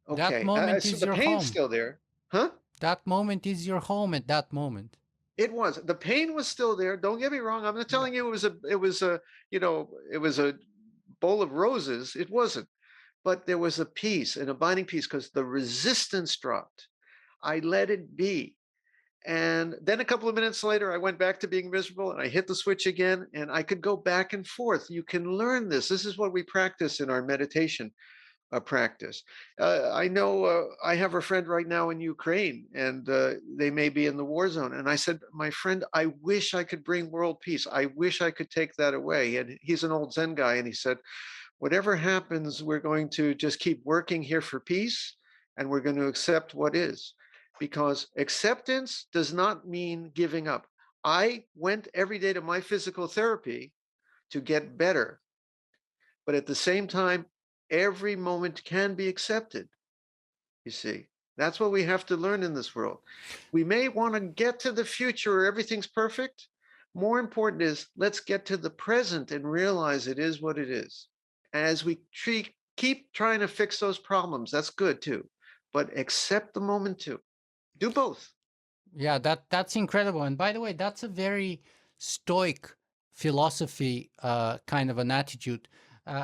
That Okay, moment so is the your pain's home. still there, huh? That moment is your home at that moment. It was. The pain was still there. Don't get me wrong. I'm not Yeah. telling you it was a bowl of roses. It wasn't. But there was a peace, an abiding peace, because the resistance dropped. I let it be. And then a couple of minutes later, I went back to being miserable and I hit the switch again and I could go back and forth. You can learn this. This is what we practice in our meditation practice. I know I have a friend right now in Ukraine and they may be in the war zone. And I said, my friend, I wish I could bring world peace. I wish I could take that away. And he's an old Zen guy. And he said, whatever happens, we're going to just keep working here for peace and we're going to accept what is. Because acceptance does not mean giving up. I went every day to my physical therapy to get better. But at the same time, every moment can be accepted. You see, that's what we have to learn in this world. We may want to get to the future where everything's perfect. More important is let's get to the present and realize it is what it is. As we keep trying to fix those problems, that's good too. But accept the moment too. Do both. Yeah, that's incredible. And by the way, that's a very stoic philosophy, kind of an attitude,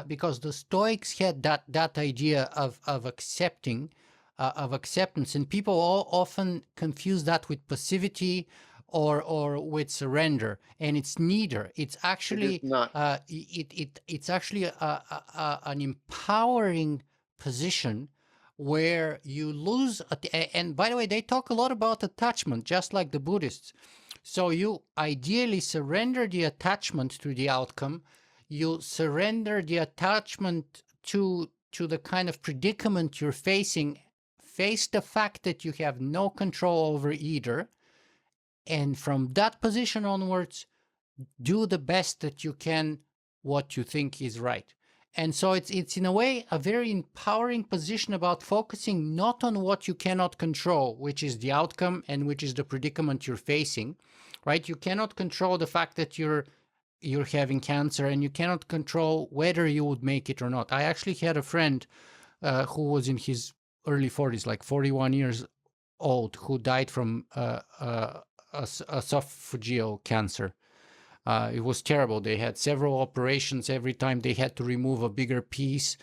because the Stoics had that idea of accepting, of acceptance, and people often confuse that with passivity or with surrender, and it's neither. It's It is actually not. it's actually an empowering position where you lose and by the way, they talk a lot about attachment, just like the Buddhists. So you ideally surrender the attachment to the outcome. You surrender the attachment to the kind of predicament you're facing. Face the fact that you have no control over either, and from that position onwards, do the best that you can, what you think is right. And so it's in a way a very empowering position about focusing not on what you cannot control, which is the outcome and which is the predicament you're facing, right? You cannot control the fact that you're having cancer, and you cannot control whether you would make it or not. I actually had a friend who was in his early 40s, like 41 years old, who died from esophageal cancer. It was terrible. They had several operations. Every time they had to remove a bigger piece.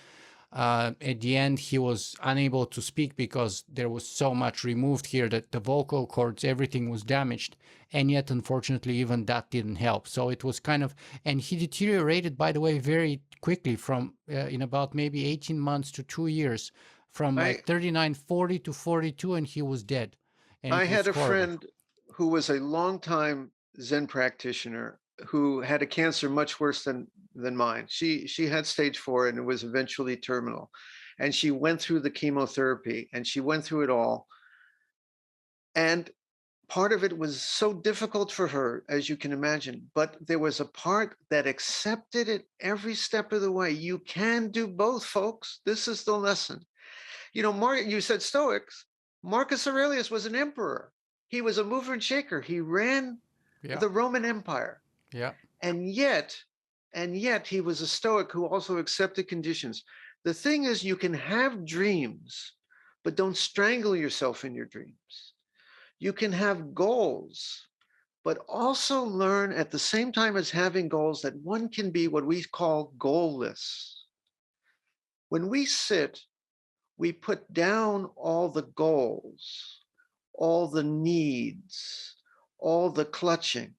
At the end, he was unable to speak because there was so much removed here that the vocal cords, everything was damaged. And yet, unfortunately, even that didn't help. So it was kind of, and he deteriorated, by the way, very quickly from in about maybe 18 months to 2 years, from I like 39, 40 to 42, and he was dead. And I it was had a horrible. friend who was a longtime Zen practitioner who had a cancer much worse than mine. She had stage 4 and it was eventually terminal. And she went through the chemotherapy and she went through it all. And part of it was so difficult for her, as you can imagine, but there was a part that accepted it every step of the way. You can do both, folks. This is the lesson. You said Stoics. Marcus Aurelius was an emperor. He was a mover and shaker. He ran Yeah, the Roman Empire. yeah. And yet, he was a Stoic who also accepted conditions. The thing is, you can have dreams, but don't strangle yourself in your dreams. You can have goals, but also learn at the same time as having goals that one can be what we call goalless. When we sit, we put down all the goals, all the needs, all the clutching.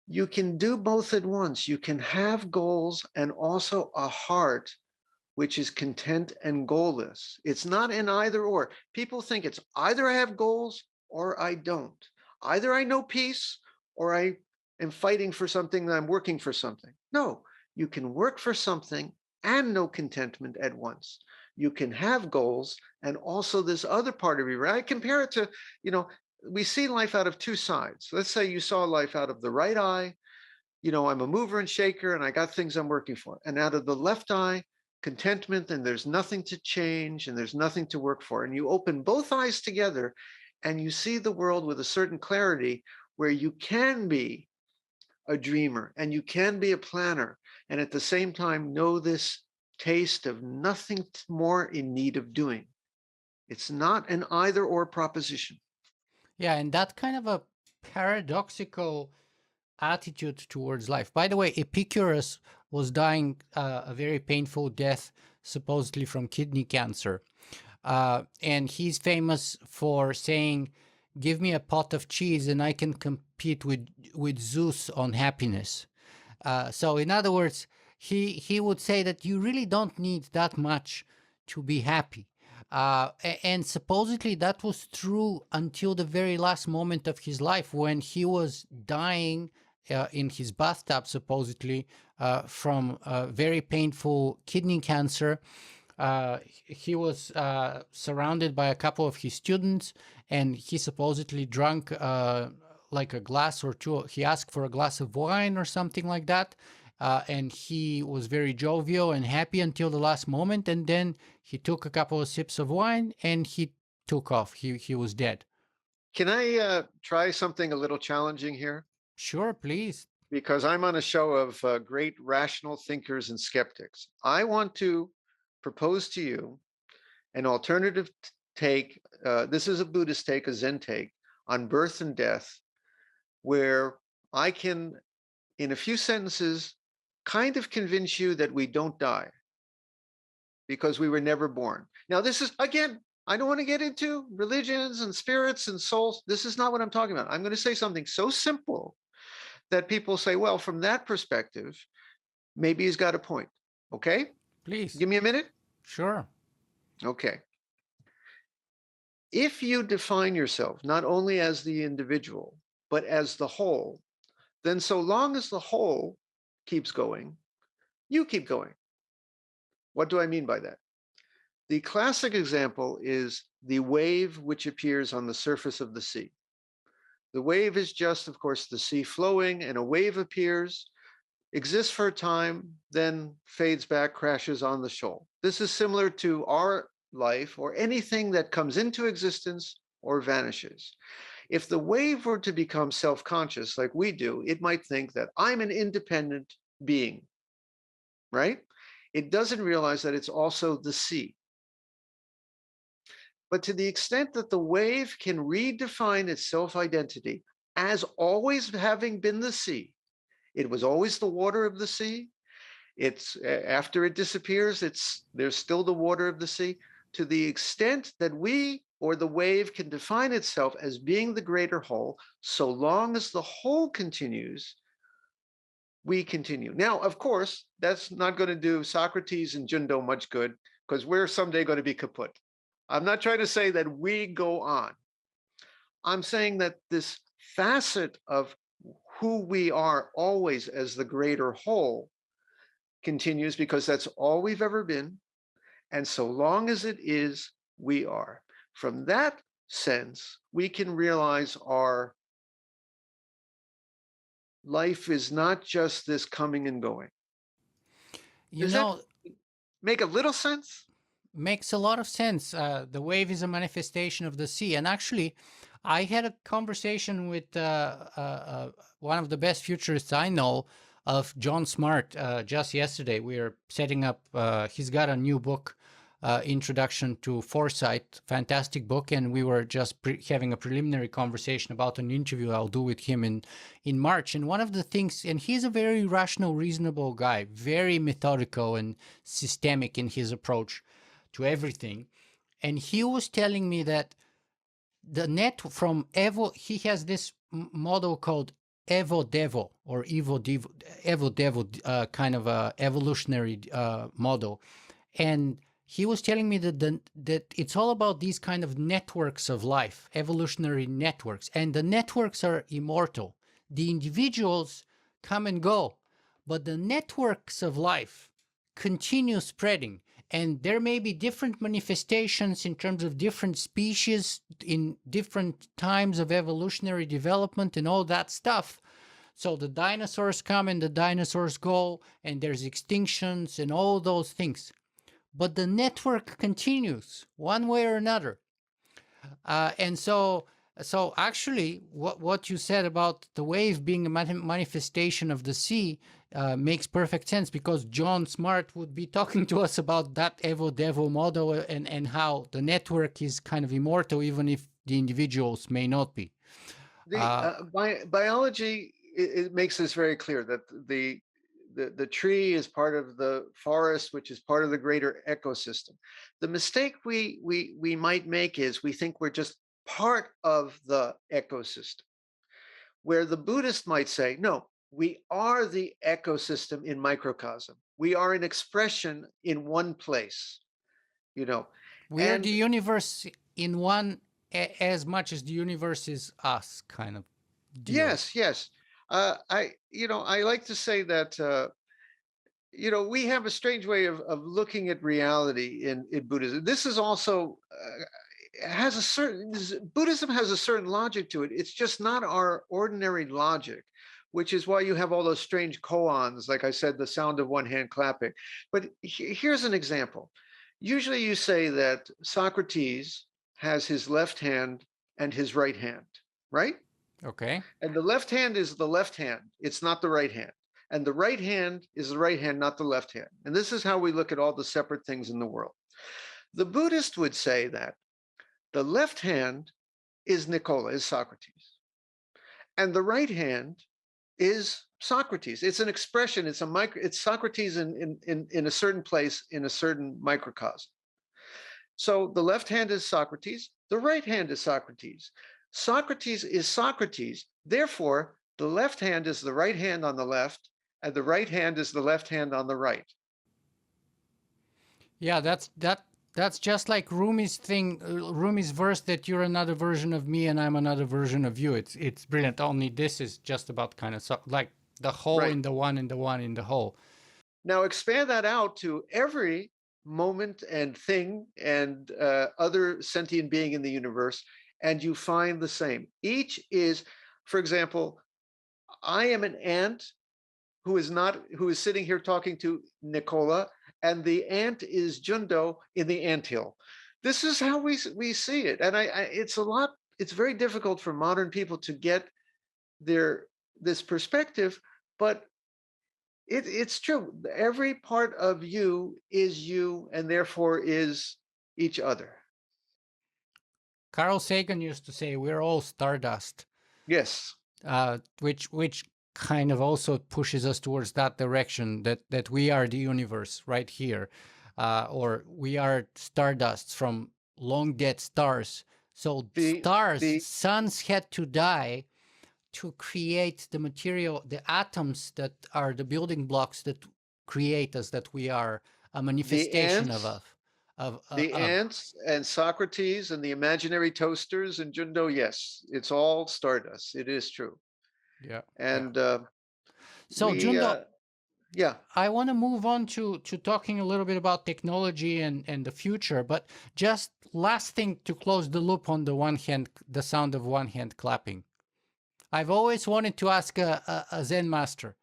You can do both at once. You can have goals and also a heart which is content and goalless. It's not an either or. People think it's either I have goals or I don't. Either I know peace or I am fighting for something, I'm working for something. No, you can work for something and know contentment at once. You can have goals and also this other part of you. Right? I compare it to, we see life out of two sides. Let's say you saw life out of the right eye. I'm a mover and shaker and I got things I'm working for. And out of the left eye, contentment, and there's nothing to change and there's nothing to work for. And you open both eyes together and you see the world with a certain clarity where you can be a dreamer and you can be a planner and at the same time know this taste of nothing more in need of doing. It's not an either or proposition. Yeah, and that kind of a paradoxical attitude towards life. By the way, Epicurus was dying a very painful death, supposedly from kidney cancer. And he's famous for saying, "Give me a pot of cheese and I can compete with Zeus on happiness." So, in other words, he would say that you really don't need that much to be happy. And supposedly that was true until the very last moment of his life when he was dying in his bathtub, supposedly from very painful kidney cancer. He was surrounded by a couple of his students, and he supposedly drank like a glass or two. He asked for a glass of wine or something like that. And he was very jovial and happy until the last moment. And then he took a couple of sips of wine and he took off. He was dead. Can I try something a little challenging here? Sure, please. Because I'm on a show of great rational thinkers and skeptics. I want to propose to you an alternative take. This is a Buddhist take, a Zen take on birth and death, where I can, in a few sentences, kind of convince you that we don't die because we were never born. Now, this is, again, I don't want to get into religions and spirits and souls. This is not what I'm talking about. I'm going to say something so simple that people say, well, from that perspective, maybe he's got a point. Okay? Please. Give me a minute. Sure. Okay. If you define yourself not only as the individual, but as the whole, then so long as the whole keeps going, you keep going. What do I mean by that? The classic example is the wave which appears on the surface of the sea. The wave is just, of course, the sea flowing, and a wave appears, exists for a time, then fades back, crashes on the shoal. This is similar to our life or anything that comes into existence or vanishes. If the wave were to become self-conscious like we do, it might think that I'm an independent being, right? It doesn't realize that it's also the sea. But to the extent that the wave can redefine its self-identity as always having been the sea, it was always the water of the sea, It's after it disappears, there's still the water of the sea. To the extent that we or the wave can define itself as being the greater whole, so long as the whole continues, we continue. Now, of course, that's not going to do Socrates and Jundo much good, because we're someday going to be kaput. I'm not trying to say that we go on. I'm saying that this facet of who we are always as the greater whole continues, because that's all we've ever been. And so long as it is, we are. From that sense, we can realize our life is not just this coming and going. You Does that know, make a little sense? makes a lot of sense. The wave is a manifestation of the sea. And actually, I had a conversation with one of the best futurists I know, of John Smart, just yesterday. We are setting up, he's got a new book, Introduction to Foresight, fantastic book. And we were just having a preliminary conversation about an interview I'll do with him in March. And one of the things, and he's a very rational, reasonable guy, very methodical and systemic in his approach to everything. And he was telling me that the net from Evo, he has this model called Evo Devo, or Evo Devo, kind of a evolutionary model. And he was telling me that it's all about these kind of networks of life, evolutionary networks, and the networks are immortal. The individuals come and go, but the networks of life continue spreading. And there may be different manifestations in terms of different species in different times of evolutionary development and all that stuff. So the dinosaurs come and the dinosaurs go, and there's extinctions and all those things. But the network continues one way or another. And so actually, what you said about the wave being a manifestation of the sea makes perfect sense, because John Smart would be talking to us about that Evo Devo model, and how the network is kind of immortal, even if the individuals may not be. Biology, it makes this very clear that the tree is part of the forest, which is part of the greater ecosystem. The mistake we might make is we think we're just part of the ecosystem, where the Buddhist might say, no, we are the ecosystem in microcosm. We are an expression in one place, you know. We are the universe in one, as much as the universe is us, kind of deal. Yes. I like to say that we have a strange way of looking at reality in Buddhism. This is also Buddhism has a certain logic to it. It's just not our ordinary logic, which is why you have all those strange koans, like I said, the sound of one hand clapping. But here's an example. Usually you say that Socrates has his left hand and his right hand, right? Okay. And the left hand is the left hand. It's not the right hand. And the right hand is the right hand, not the left hand. And this is how we look at all the separate things in the world. The Buddhist would say that the left hand is Nicola, is Socrates. And the right hand is Socrates. It's an expression. It's Socrates in a certain place, in a certain microcosm. So the left hand is Socrates. The right hand is Socrates. Socrates is Socrates. Therefore, the left hand is the right hand on the left, and the right hand is the left hand on the right. Yeah, that's just like Rumi's thing, Rumi's verse that you're another version of me and I'm another version of you. It's brilliant. Only this is just about kind of like the whole in the one and the one in the whole. Now expand that out to every moment and thing and other sentient being in the universe, and you find the same. Each is, for example, I am an ant who is sitting here talking to Nicola, and the ant is Jundo in the anthill. This is how we see it, and it's very difficult for modern people to get this perspective, but it's true. Every part of you is you, and therefore is each other. Carl Sagan used to say, "We're all stardust." Yes. Which kind of also pushes us towards that direction, that we are the universe right here, or we are stardust from long dead stars. So The stars, the suns had to die to create the material, the atoms that are the building blocks that create us, that we are a the manifestation of ants, the of. ants and Socrates and the imaginary toasters and Jundo, yes, it's all stardust. It is true. Yeah, yeah. And So we Jundo, yeah. I want to move on to talking a little bit about technology and the future, but just last thing to close the loop on the one hand, the sound of one hand clapping. I've always wanted to ask a Zen master,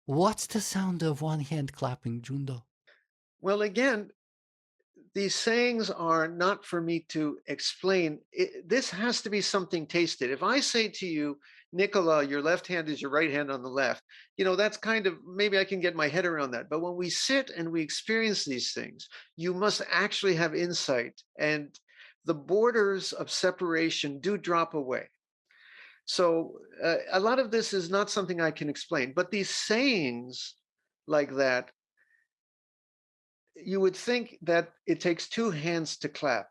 what's the sound of one hand clapping, Jundo? Well, again, these sayings are not for me to explain. This has to be something tasted. If I say to you, Nicola, your left hand is your right hand on the left, that's kind of, maybe I can get my head around that. But when we sit and we experience these things, you must actually have insight, and the borders of separation do drop away. So a lot of this is not something I can explain, but these sayings like that, you would think that it takes two hands to clap,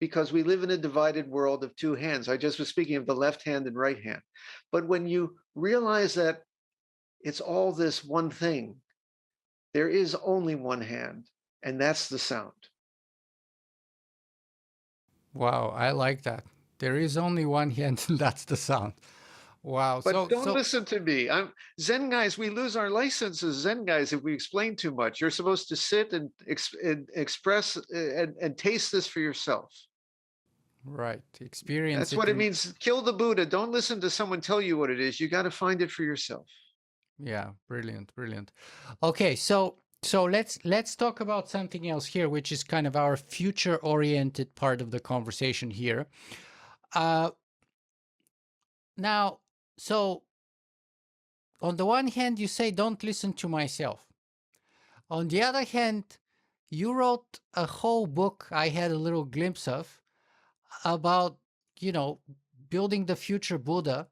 because we live in a divided world of two hands. I just was speaking of the left hand and right hand. But when you realize that it's all this one thing, there is only one hand, and that's the sound. Wow, I like that. There is only one hand, and that's the sound. Wow. But So don't listen to me. I'm Zen guys. We lose our license as Zen guys if we explain too much. You're supposed to sit and express and taste this for yourself. right, experience That's it. what it means. Kill the Buddha. Don't listen to someone tell you what it is. You got to find it for yourself. Yeah, brilliant, brilliant. Okay, so let's talk about something else here, which is kind of our future-oriented part of the conversation here. Uh, now, so on the one hand, you say don't listen to myself. On the other hand, you wrote a whole book I had a little glimpse of about, you know, building the future Buddha.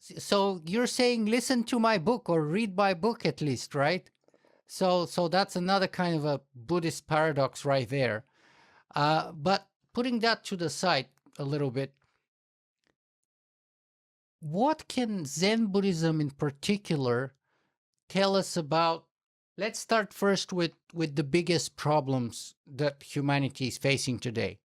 So you're saying listen to my book or read my book at least, right? So that's another kind of a Buddhist paradox right there. But putting that to the side a little bit, what can Zen Buddhism in particular tell us about? Let's start first with the biggest problems that humanity is facing today,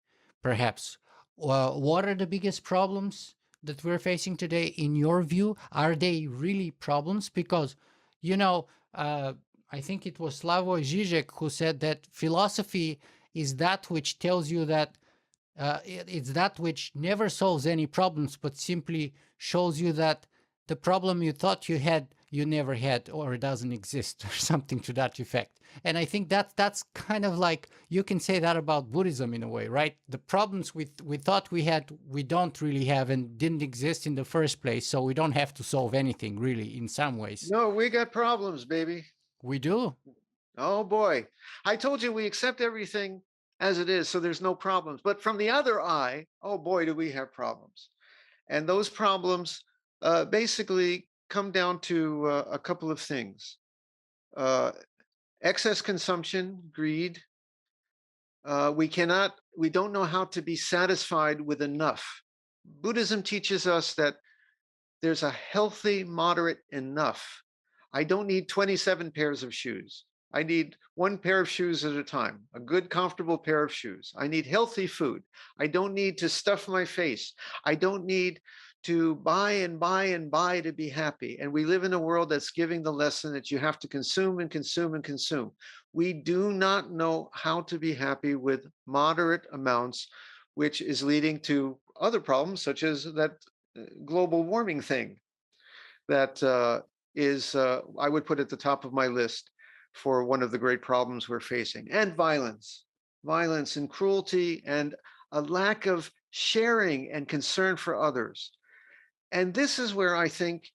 perhaps. What are the biggest problems that we're facing today in your view? Are they really problems? Because, you know, uh, I think it was Slavoj Žižek who said that philosophy is that which tells you that it's that which never solves any problems, but simply shows you that the problem you thought you had, you never had, or it doesn't exist, or something to that effect. And I think that's kind of like, you can say that about Buddhism in a way, right? The problems we thought we had, we don't really have and didn't exist in the first place, so we don't have to solve anything really in some ways. No, we got problems, baby. We do. Oh boy. I told you we accept everything as it is, so there's no problems. But from the other eye, oh boy, do we have problems. And those problems basically come down to a couple of things: uh, excess consumption, greed. We don't know how to be satisfied with enough. Buddhism teaches us that there's a healthy, moderate enough. I don't need 27 pairs of shoes. I need one pair of shoes at a time, a good, comfortable pair of shoes. I need healthy food. I don't need to stuff my face. I don't need to buy and buy and buy to be happy. And we live in a world that's giving the lesson that you have to consume and consume and consume. We do not know how to be happy with moderate amounts, which is leading to other problems, such as that global warming thing that is, I would put at the top of my list for one of the great problems we're facing. And violence and cruelty and a lack of sharing and concern for others. And this is where I think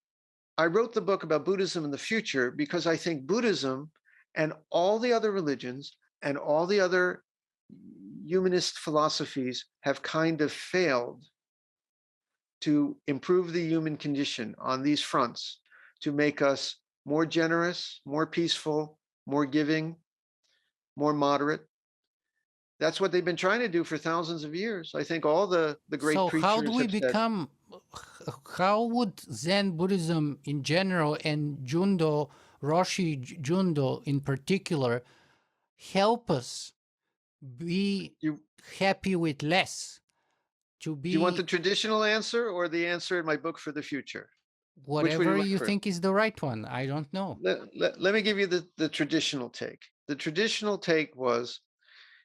I wrote the book about Buddhism in the future, because I think Buddhism and all the other religions and all the other humanist philosophies have kind of failed to improve the human condition on these fronts, to make us more generous, more peaceful, more giving, more moderate. That's what they've been trying to do for thousands of years. I think all the great So how do preachers we have said. become, how would Zen Buddhism in general and Jundo, Roshi Jundo in particular, help us be You, happy with less, to do you want the be traditional answer or the answer in my book for the future? Which would you whatever like you first? think is the right one? I don't know. Let me give you the traditional take. The traditional take was,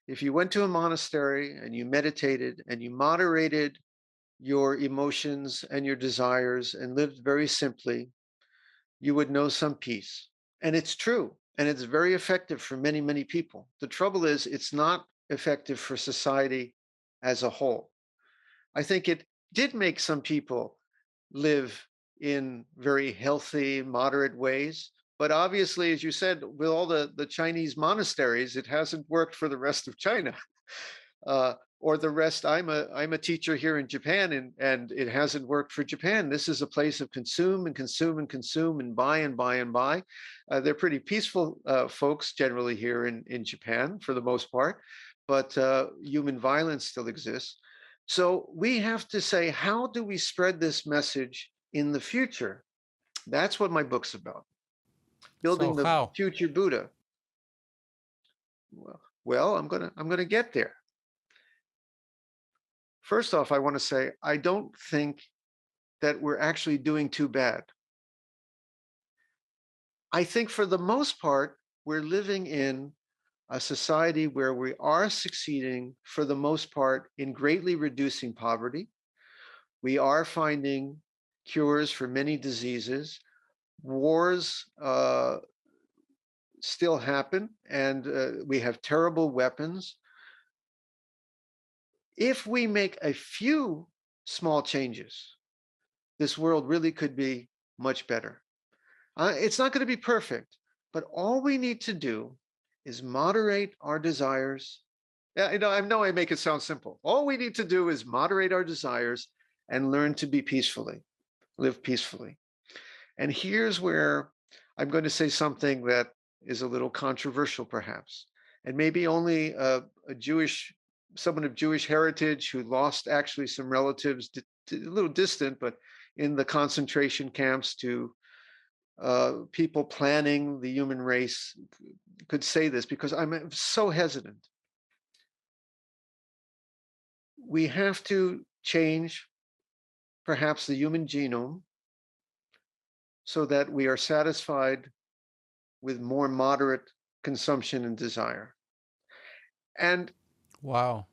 if you went to a monastery and you meditated and you moderated your emotions and your desires and lived very simply, you would know some peace. And it's true. And it's very effective for many, many people. The trouble is, it's not effective for society as a whole. I think it did make some people live in very healthy, moderate ways. But obviously, as you said, with all the Chinese monasteries, it hasn't worked for the rest of China. Or the rest. I'm a teacher here in Japan, and it hasn't worked for Japan. This is a place of consume and consume and consume and buy and buy and buy. They're pretty peaceful folks generally here in Japan for the most part, but human violence still exists. So we have to say, how do we spread this message in the future? That's what my book's about. So Building the how? future Buddha. Well, I'm gonna get there. First off, I want to say I don't think that we're actually doing too bad. I think for the most part, we're living in a society where we are succeeding, for the most part, in greatly reducing poverty. We are finding cures for many diseases. Wars still happen, and we have terrible weapons. If we make a few small changes, this world really could be much better. It's not going to be perfect, but all we need to do is moderate our desires. Yeah, I know I make it sound simple. All we need to do is moderate our desires and learn to be peacefully, live peacefully. And here's where I'm going to say something that is a little controversial, perhaps, and maybe only someone of Jewish heritage who lost actually some relatives, a little distant, but in the concentration camps, to people planning the human race could say this, because I'm so hesitant. We have to change perhaps the human genome so that we are satisfied with more moderate consumption and desire. And Wow.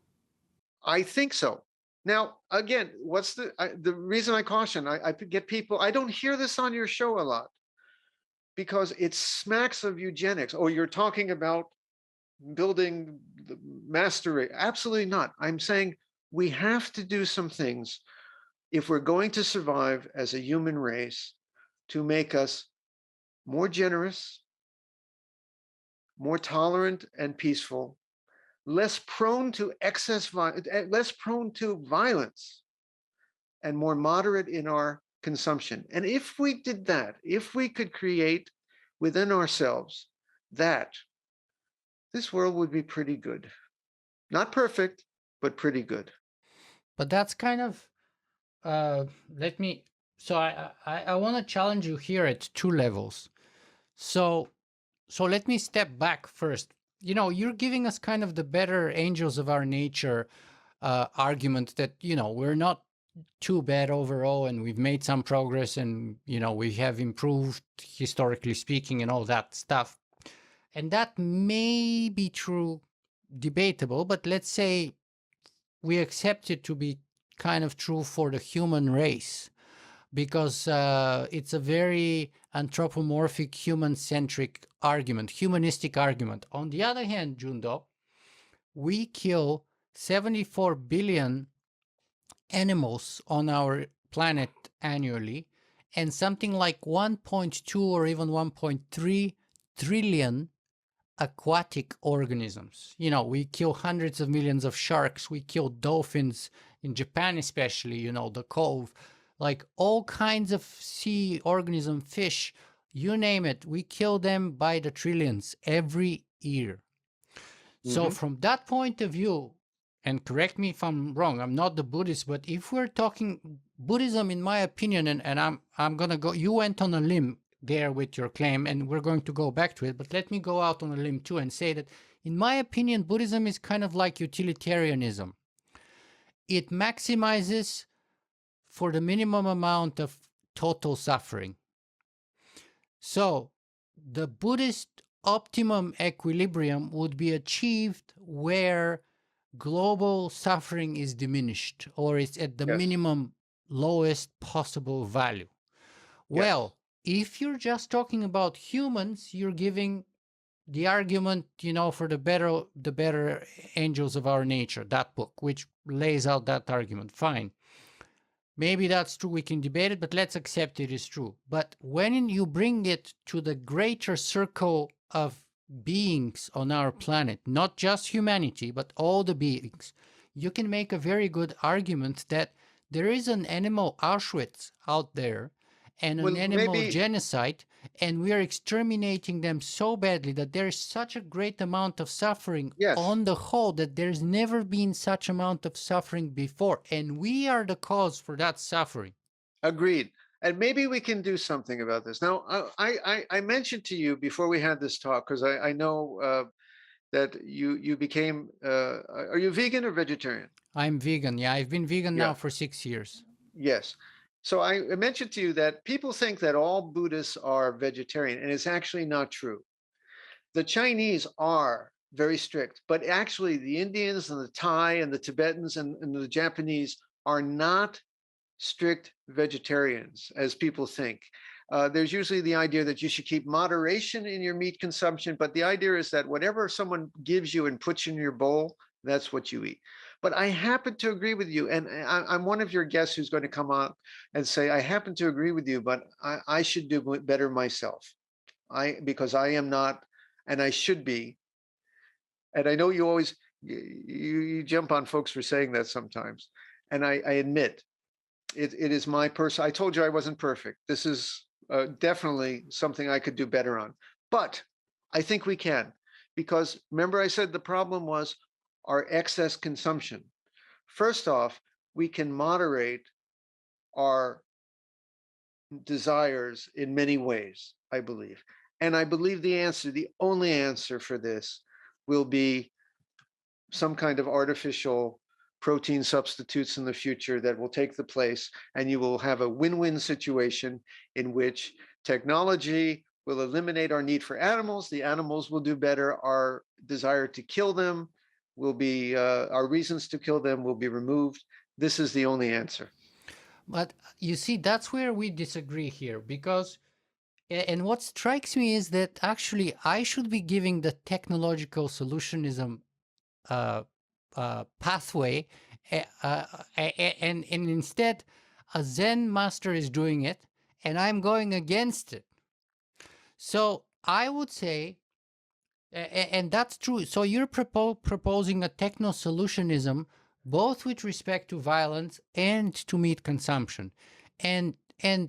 I think so. Now, again, what's the reason I caution? I get people, I don't hear this on your show a lot because it smacks of eugenics. Oh, you're talking about building the mastery. Absolutely not. I'm saying we have to do some things if we're going to survive as a human race to make us more generous, more tolerant and peaceful, less prone to less prone to violence, and more moderate in our consumption. And if we did that, if we could create within ourselves that, this world would be pretty good. Not perfect, but pretty good. But that's kind of let me so I want to challenge you here at two levels. So let me step back first. You're giving us kind of the better angels of our nature argument that we're not too bad overall, and we've made some progress, and we have improved historically speaking and all that stuff. And that may be true, debatable, but let's say we accept it to be kind of true for the human race, because it's a very anthropomorphic, human-centric argument, humanistic argument. On the other hand, Jundo, we kill 74 billion animals on our planet annually, and something like 1.2 or even 1.3 trillion aquatic organisms. We kill hundreds of millions of sharks. We kill dolphins in Japan, especially, the cove. like all kinds of sea organism, fish, you name it, we kill them by the trillions every year. So Hmm. from that point of view, and correct me if I'm wrong, I'm not the Buddhist, but if we're talking Buddhism, in my opinion, and I'm gonna go, you went on a limb there with your claim, and we're going to go back to it, but let me go out on a limb too and say that, in my opinion, Buddhism is kind of like utilitarianism. It maximizes for the minimum amount of total suffering. So the Buddhist optimum equilibrium would be achieved where global suffering is diminished, or it's at the Yes. minimum lowest possible value. Yes. Well, if you're just talking about humans, you're giving the argument, for the better angels of our nature, that book, which lays out that argument. Fine. Maybe that's true. We can debate it, but let's accept it is true. But when you bring it to the greater circle of beings on our planet, not just humanity, but all the beings, you can make a very good argument that there is an animal Auschwitz out there and an Well, animal maybe genocide, and we are exterminating them so badly that there is such a great amount of suffering yes. on the whole that there's never been such amount of suffering before, and we are the cause for that suffering. Agreed. And maybe we can do something about this. Now, I mentioned to you before we had this talk, because I know that you became, are you vegan or vegetarian? I'm vegan. Yeah, I've been vegan now Yeah. for 6 years. Yes. So I mentioned to you that people think that all Buddhists are vegetarian, and it's actually not true. The Chinese are very strict, but actually the Indians and the Thai and the Tibetans and the Japanese are not strict vegetarians as people think. There's usually the idea that you should keep moderation in your meat consumption, but the idea is that whatever someone gives you and puts in your bowl, that's what you eat. But I happen to agree with you, and I'm one of your guests who's going to come on and say, I happen to agree with you, but I should do better myself. Because I am not, and I should be. And I know you always you jump on folks for saying that sometimes, and I admit it is my person. I told you I wasn't perfect. This is definitely something I could do better on. But I think we can, because remember I said the problem was our excess consumption. First off, we can moderate our desires in many ways, I believe. And I believe the only answer for this will be some kind of artificial protein substitutes in the future that will take the place, and you will have a win-win situation in which technology will eliminate our need for animals, the animals will do better, our desire to kill them will be, our reasons to kill them will be removed. This is the only answer. But you see, that's where we disagree here, because, and what strikes me is that actually I should be giving the technological solutionism pathway, and instead a Zen master is doing it, and I'm going against it. So I would say, and that's true. So you're proposing a techno solutionism, both with respect to violence and to meat consumption, and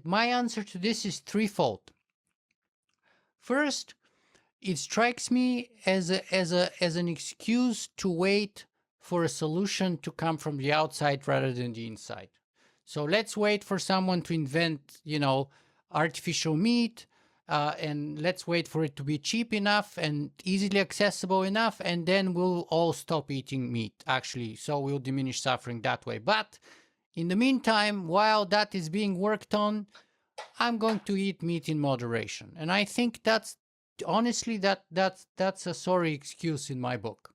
my answer to this is threefold. First, it strikes me as an excuse to wait for a solution to come from the outside rather than the inside. So let's wait for someone to invent, artificial meat, and let's wait for it to be cheap enough and easily accessible enough, and then we'll all stop eating meat, actually. So we'll diminish suffering that way. But in the meantime, while that is being worked on, I'm going to eat meat in moderation. And I think that's honestly that's a sorry excuse in my book.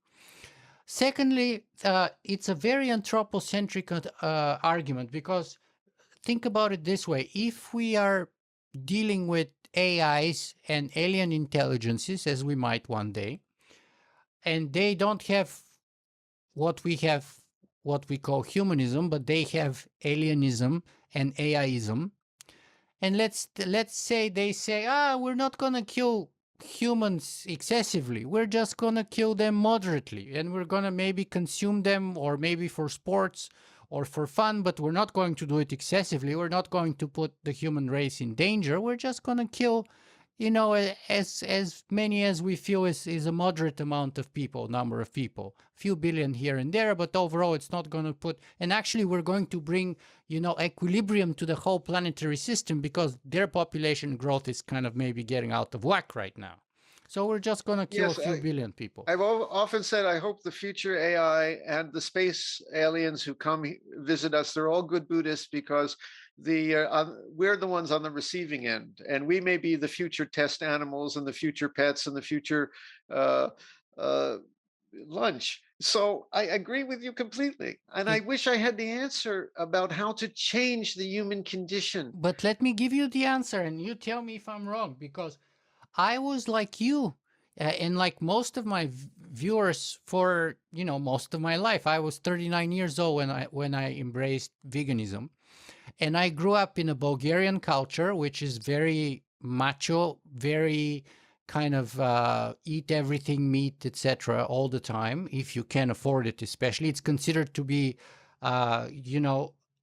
Secondly, it's a very anthropocentric argument, because think about it this way: if we are dealing with AIs and alien intelligences, as we might one day, and they don't have what we have, what we call humanism, but they have alienism and AIism, and let's say they say, we're not going to kill humans excessively, we're just going to kill them moderately, and we're going to maybe consume them, or maybe for sports, or for fun, but we're not going to do it excessively. We're not going to put the human race in danger. We're just going to kill, as many as we feel is a moderate amount of people, number of people, a few billion here and there, but overall it's not going to put, and actually we're going to bring, equilibrium to the whole planetary system, because their population growth is kind of maybe getting out of whack right now. So we're just going to kill a Yes, few billion people. I've often said I hope the future AI and the space aliens who come visit us, they're all good Buddhists, because we're the ones on the receiving end, and we may be the future test animals and the future pets and the future uh, uh, lunch. So I agree with you completely, and I wish I had the answer about how to change the human condition. But let me give you the answer, and you tell me if I'm wrong, because I was like you, and like most of my viewers for most of my life. I was 39 years old when I embraced veganism, and I grew up in a Bulgarian culture, which is very macho, very kind of eat everything meat, etc., all the time. If you can afford it, especially, it's considered to be,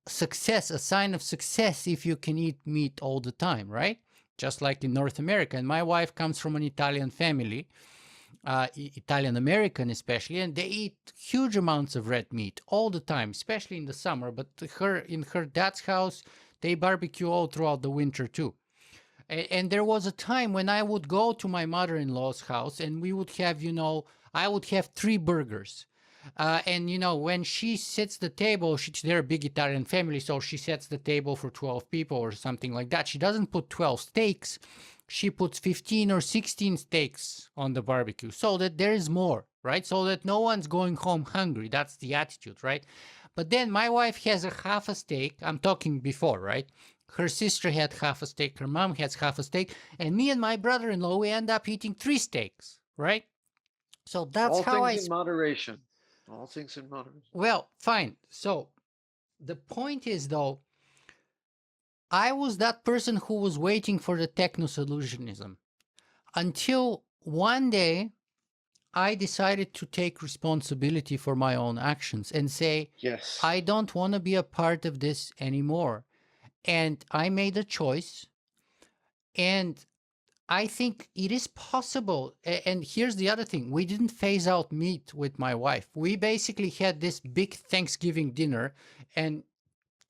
success, a sign of success if you can eat meat all the time, right? Just like in North America. And my wife comes from an Italian family, Italian American especially, and they eat huge amounts of red meat all the time, especially in the summer. But in her dad's house, they barbecue all throughout the winter too. And there was a time when I would go to my mother-in-law's house, and we would have, I would have 3 burgers. And when she sets the table, they're a big Italian family, so she sets the table for 12 people or something like that. She doesn't put 12 steaks. She puts 15 or 16 steaks on the barbecue, so that there is more, right? So that no one's going home hungry. That's the attitude, right? But then my wife has a half a steak. I'm talking before, right? Her sister had half a steak. Her mom has half a steak. And me and my brother-in-law, we end up eating 3 steaks, right? So that's All how things in moderation. All things in moderation. Well, fine. So the point is, though, I was that person who was waiting for the techno-solutionism until one day I decided to take responsibility for my own actions and say, Yes. I don't want to be a part of this anymore. And I made a choice. And I think it is possible. And here's the other thing. We didn't phase out meat with my wife. We basically had this big Thanksgiving dinner and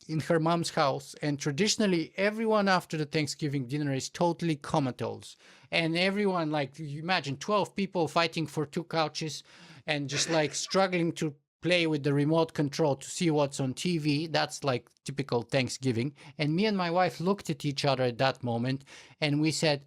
in her mom's house. And traditionally, everyone after the Thanksgiving dinner is totally comatose. And everyone, like, you imagine 12 people fighting for 2 couches and just like struggling to play with the remote control to see what's on TV. That's like typical Thanksgiving. And me and my wife looked at each other at that moment and we said,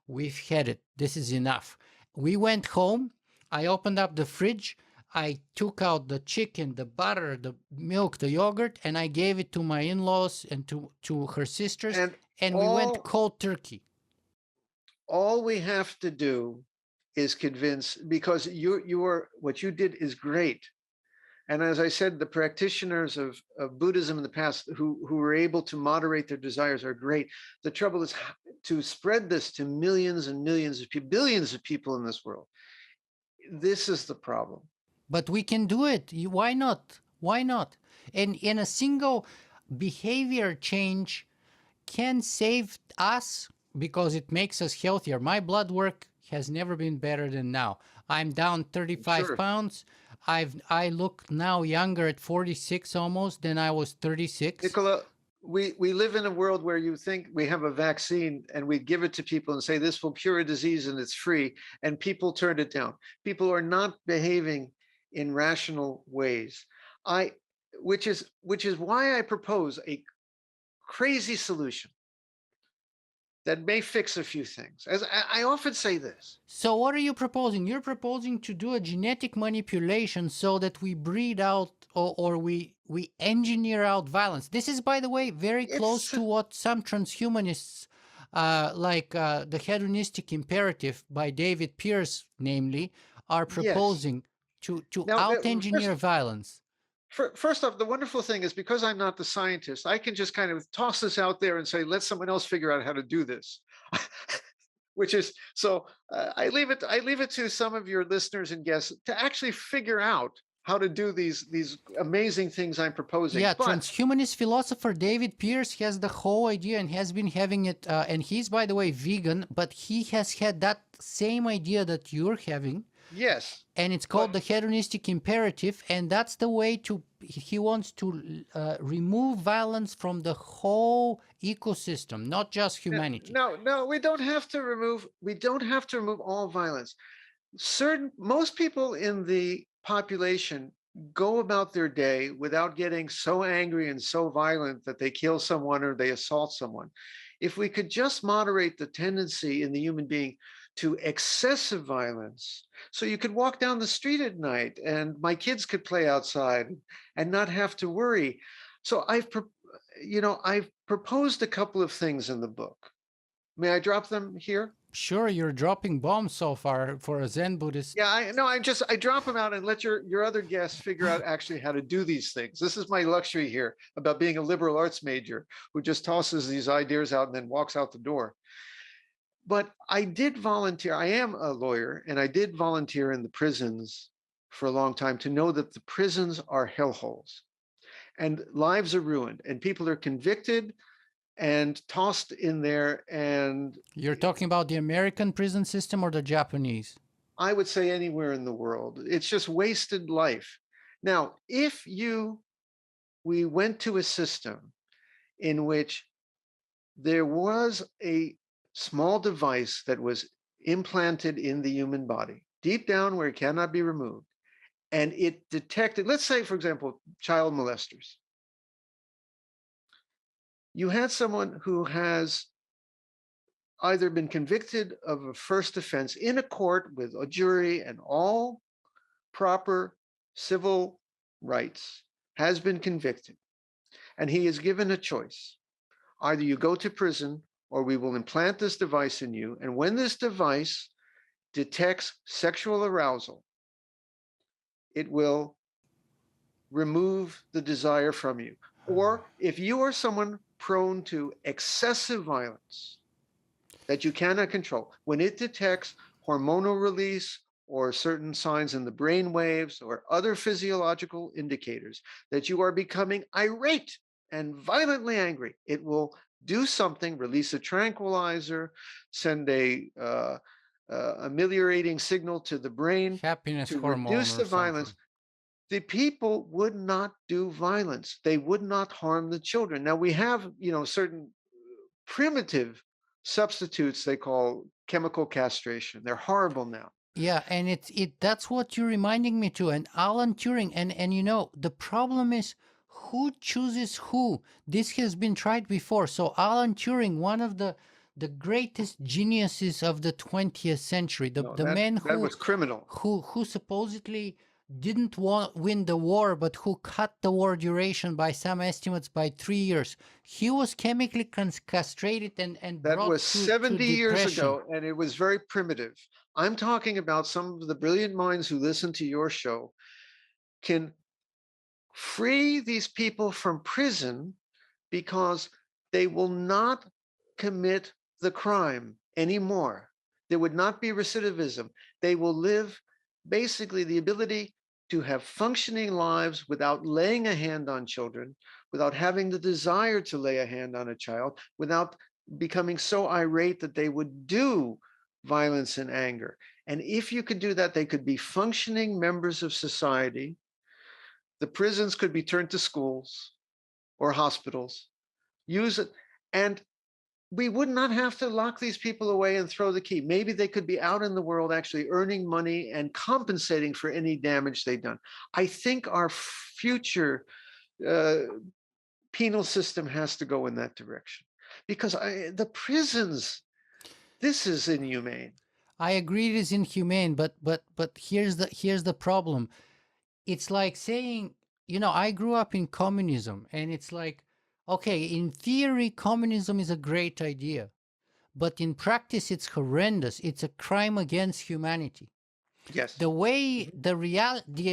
we've had it. This is enough. We went home. I opened up the fridge. I took out the chicken, the butter, the milk, the yogurt, and I gave it to my in-laws and to her sisters. And we went cold turkey. All we have to do is convince, because what you did is great. And as I said, the practitioners of Buddhism in the past who were able to moderate their desires are great. The trouble is to spread this to millions and millions of people, billions of people in this world. This is the problem. But we can do it. Why not? Why not? And in a single behavior change can save us because it makes us healthier. My blood work has never been better than now. I'm down 35 pounds. I look now younger at 46 almost than I was 36. Nicola, we live in a world where you think we have a vaccine and we give it to people and say this will cure a disease and it's free, and people turn it down. People are not behaving in rational ways. Which is why I propose a crazy solution that may fix a few things. As I often say this. So what are you proposing? You're proposing to do a genetic manipulation so that we breed out or we engineer out violence. This is, by the way, very close to what some transhumanists, like the Hedonistic Imperative by David Pearce, namely, are proposing to out-engineer violence. First off, the wonderful thing is because I'm not the scientist, I can just kind of toss this out there and say, let someone else figure out how to do this. Which is, so I leave it to some of your listeners and guests to actually figure out how to do these amazing things I'm proposing. Yeah, But transhumanist philosopher David Pearce has the whole idea and has been having it. And he's, by the way, vegan, but he has had that same idea that you're having. yes, And it's but called the hedonistic imperative. And that's the way to, he wants to remove violence from the whole ecosystem, not just humanity. no, we don't have to remove all violence. Most people in the population go about their day without getting so angry and so violent that they kill someone or they assault someone. If we could just moderate the tendency in the human being to excessive violence, so you could walk down the street at night and my kids could play outside and not have to worry. So I've proposed a couple of things in the book. May I drop them here? Sure, you're dropping bombs so far for a Zen Buddhist. Yeah, I drop them out and let your other guests figure out actually how to do these things. This is my luxury here about being a liberal arts major who just tosses these ideas out and then walks out the door. But I did volunteer. I am a lawyer, and I did volunteer in the prisons for a long time to know that the prisons are hellholes and lives are ruined and people are convicted and tossed in there. And You're talking about the American prison system or the Japanese? I would say anywhere in the world. It's just wasted life. Now, if we went to a system in which there was a small device that was implanted in the human body, deep down where it cannot be removed, and it detected, let's say, for example, child molesters. You had someone who has either been convicted of a first offense in a court with a jury and all proper civil rights, has been convicted, and he is given a choice. Either you go to prison or we will implant this device in you, and when this device detects sexual arousal, it will remove the desire from you. Or if you are someone prone to excessive violence that you cannot control, when it detects hormonal release or certain signs in the brain waves or other physiological indicators that you are becoming irate and violently angry, it will do something, release a tranquilizer, send a ameliorating signal to the brain Happiness to hormone reduce or the violence. something. The people would not do violence. They would not harm the children. Now we have, certain primitive substitutes they call chemical castration. They're horrible now. Yeah, and that's what you're reminding me to. And Alan Turing, and the problem is who chooses who. This has been tried before. So Alan Turing, one of the greatest geniuses of the 20th century, the man that was criminal. who supposedly didn't win the war, but who cut the war duration by some estimates by 3 years. He was chemically castrated and that brought was to 70 years depression. ago, and it was very primitive. I'm talking about some of the brilliant minds who listen to your show can free these people from prison because they will not commit the crime anymore. There would not be recidivism. They will live basically the ability to have functioning lives without laying a hand on children, without having the desire to lay a hand on a child, without becoming so irate that they would do violence and anger. And if you could do that, they could be functioning members of society. The prisons could be turned to schools or hospitals. Use it. And we would not have to lock these people away and throw the key. Maybe they could be out in the world actually earning money and compensating for any damage they've done. I think our future penal system has to go in that direction because the prisons, this is inhumane. I agree it is inhumane, but here's the problem. It's like saying, I grew up in communism, and it's like, okay, in theory, communism is a great idea, but in practice, it's horrendous. It's a crime against humanity. Yes. The way the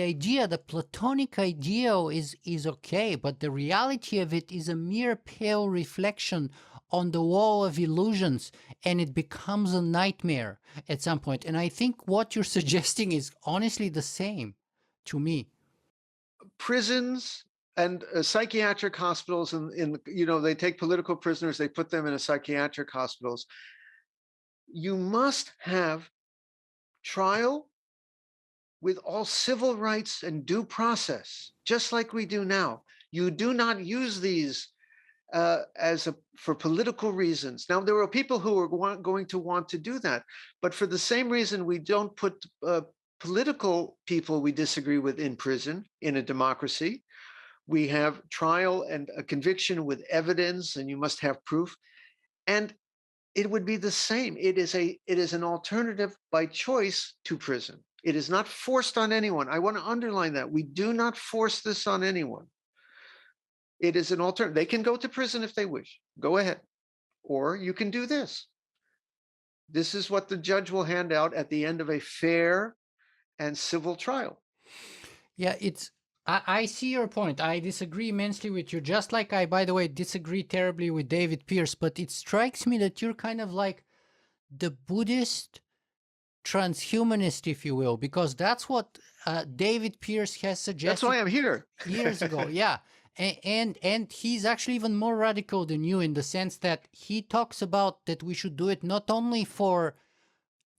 idea, the Platonic ideal is okay, but the reality of it is a mere pale reflection on the wall of illusions, and it becomes a nightmare at some point. And I think what you're suggesting is honestly the same to me. prisons and psychiatric hospitals, and they take political prisoners, they put them in a psychiatric hospitals. You must have trial with all civil rights and due process, just like we do now. You do not use these for political reasons. Now, there are people who are going to want to do that, but for the same reason we don't put political people we disagree with in prison in a democracy. We have trial and a conviction with evidence, and you must have proof. And it would be the same. It is an alternative by choice to prison. It is not forced on anyone. I want to underline that. We do not force this on anyone. It is an alternative. They can go to prison if they wish. Go ahead. Or you can do this. This is what the judge will hand out at the end of a fair and civil trial. Yeah, I see your point. I disagree immensely with you. Just like I, by the way, disagree terribly with David Pearce, but it strikes me that you're kind of like the Buddhist transhumanist, if you will, because that's what David Pearce has suggested. That's why I'm here. Years ago, yeah. And he's actually even more radical than you in the sense that he talks about that we should do it not only for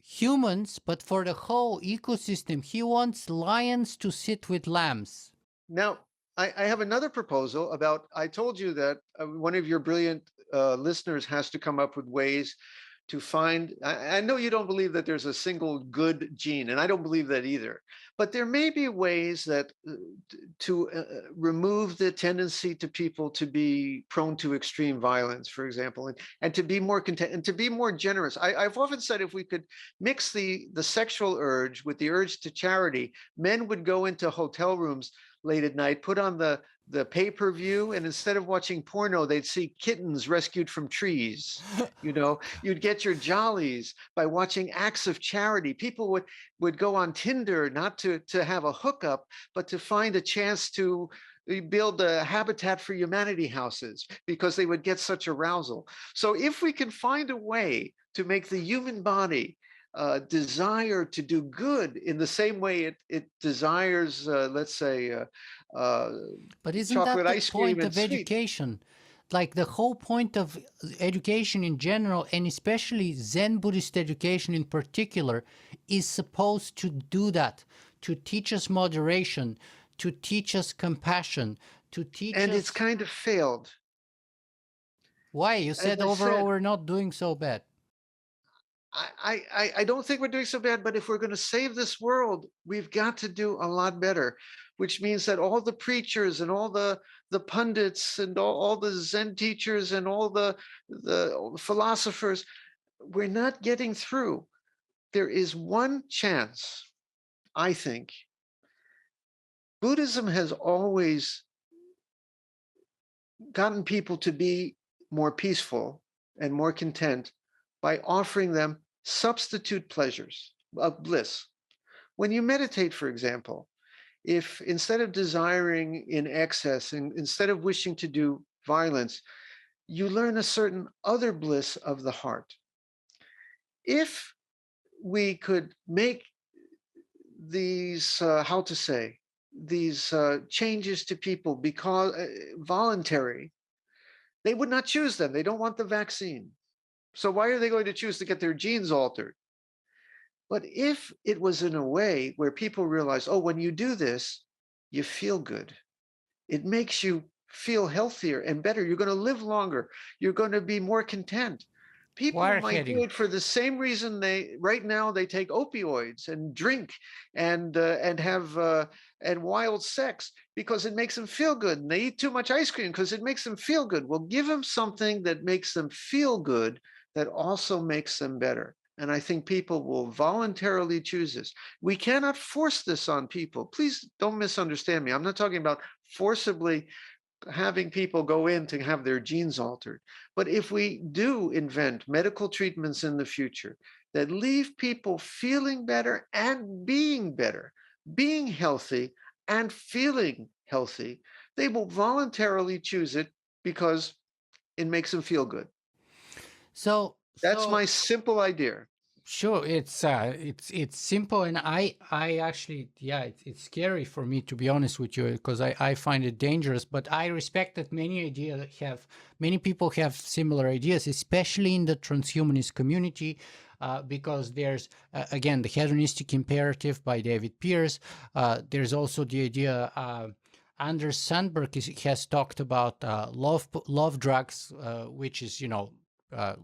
humans, but for the whole ecosystem. He wants lions to sit with lambs. Now, I have another proposal about, I told you that one of your brilliant listeners has to come up with ways to find, I know you don't believe that there's a single good gene, and I don't believe that either, but there may be ways that to remove the tendency to people to be prone to extreme violence, for example, and to be more content and to be more generous. I've often said if we could mix the sexual urge with the urge to charity, men would go into hotel rooms late at night, put on the pay-per-view, and instead of watching porno, they'd see kittens rescued from trees. You'd get your jollies by watching acts of charity. People would go on Tinder not to have a hookup, but to find a chance to build a Habitat for Humanity houses because they would get such arousal. So if we can find a way to make the human body desire to do good in the same way it desires, let's say, but isn't that the point of education? Like the whole point of education in general, and especially Zen Buddhist education in particular, is supposed to do that, to teach us moderation, to teach us compassion, to teach us... And it's kind of failed. Why? You said overall we're not doing so bad. I don't think we're doing so bad, but if we're going to save this world, we've got to do a lot better, which means that all the preachers and all the pundits and all the Zen teachers and all the philosophers, we're not getting through. There is one chance, I think. Buddhism has always gotten people to be more peaceful and more content by offering them substitute pleasures of bliss. When you meditate, for example, if instead of desiring in excess and instead of wishing to do violence, you learn a certain other bliss of the heart. If we could make these, these changes to people because voluntary, they would not choose them. They don't want the vaccine. So why are they going to choose to get their genes altered? But if it was in a way where people realize, oh, when you do this, you feel good. It makes you feel healthier and better. You're going to live longer. You're going to be more content. People might do it for the same reason right now they take opioids and drink and have and wild sex because it makes them feel good. And they eat too much ice cream because it makes them feel good. Well, give them something that makes them feel good that also makes them better. And I think people will voluntarily choose this. We cannot force this on people. Please don't misunderstand me. I'm not talking about forcibly having people go in to have their genes altered. But if we do invent medical treatments in the future that leave people feeling better and being better, being healthy and feeling healthy, they will voluntarily choose it because it makes them feel good. So that's my simple idea. Sure, it's simple, and I actually, yeah, it's scary for me, to be honest with you, because I find it dangerous. But I respect that many people have similar ideas, especially in the transhumanist community, because there's again the hedonistic imperative by David Pearce. There's also the idea. Anders Sandberg has talked about love drugs, which is uh,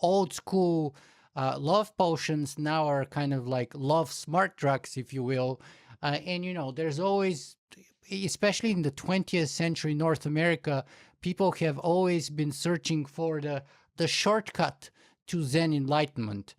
old school love potions now are kind of like love smart drugs, if you will. And there's always, especially in the 20th century North America, people have always been searching for the shortcut to Zen enlightenment,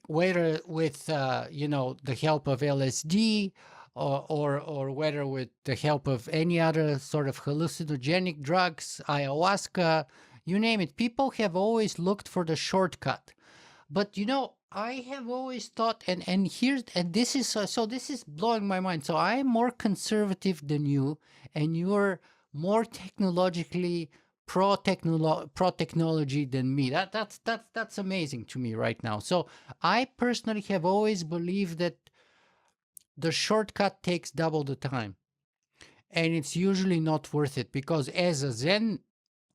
whether with the help of LSD, or whether with the help of any other sort of hallucinogenic drugs, ayahuasca, you name it. People have always looked for the shortcut. But I have always thought, and this is so this is blowing my mind. So I am more conservative than you, and you're more technologically pro technology than me. That's amazing to me right now. So I personally have always believed that the shortcut takes double the time, and it's usually not worth it, because as a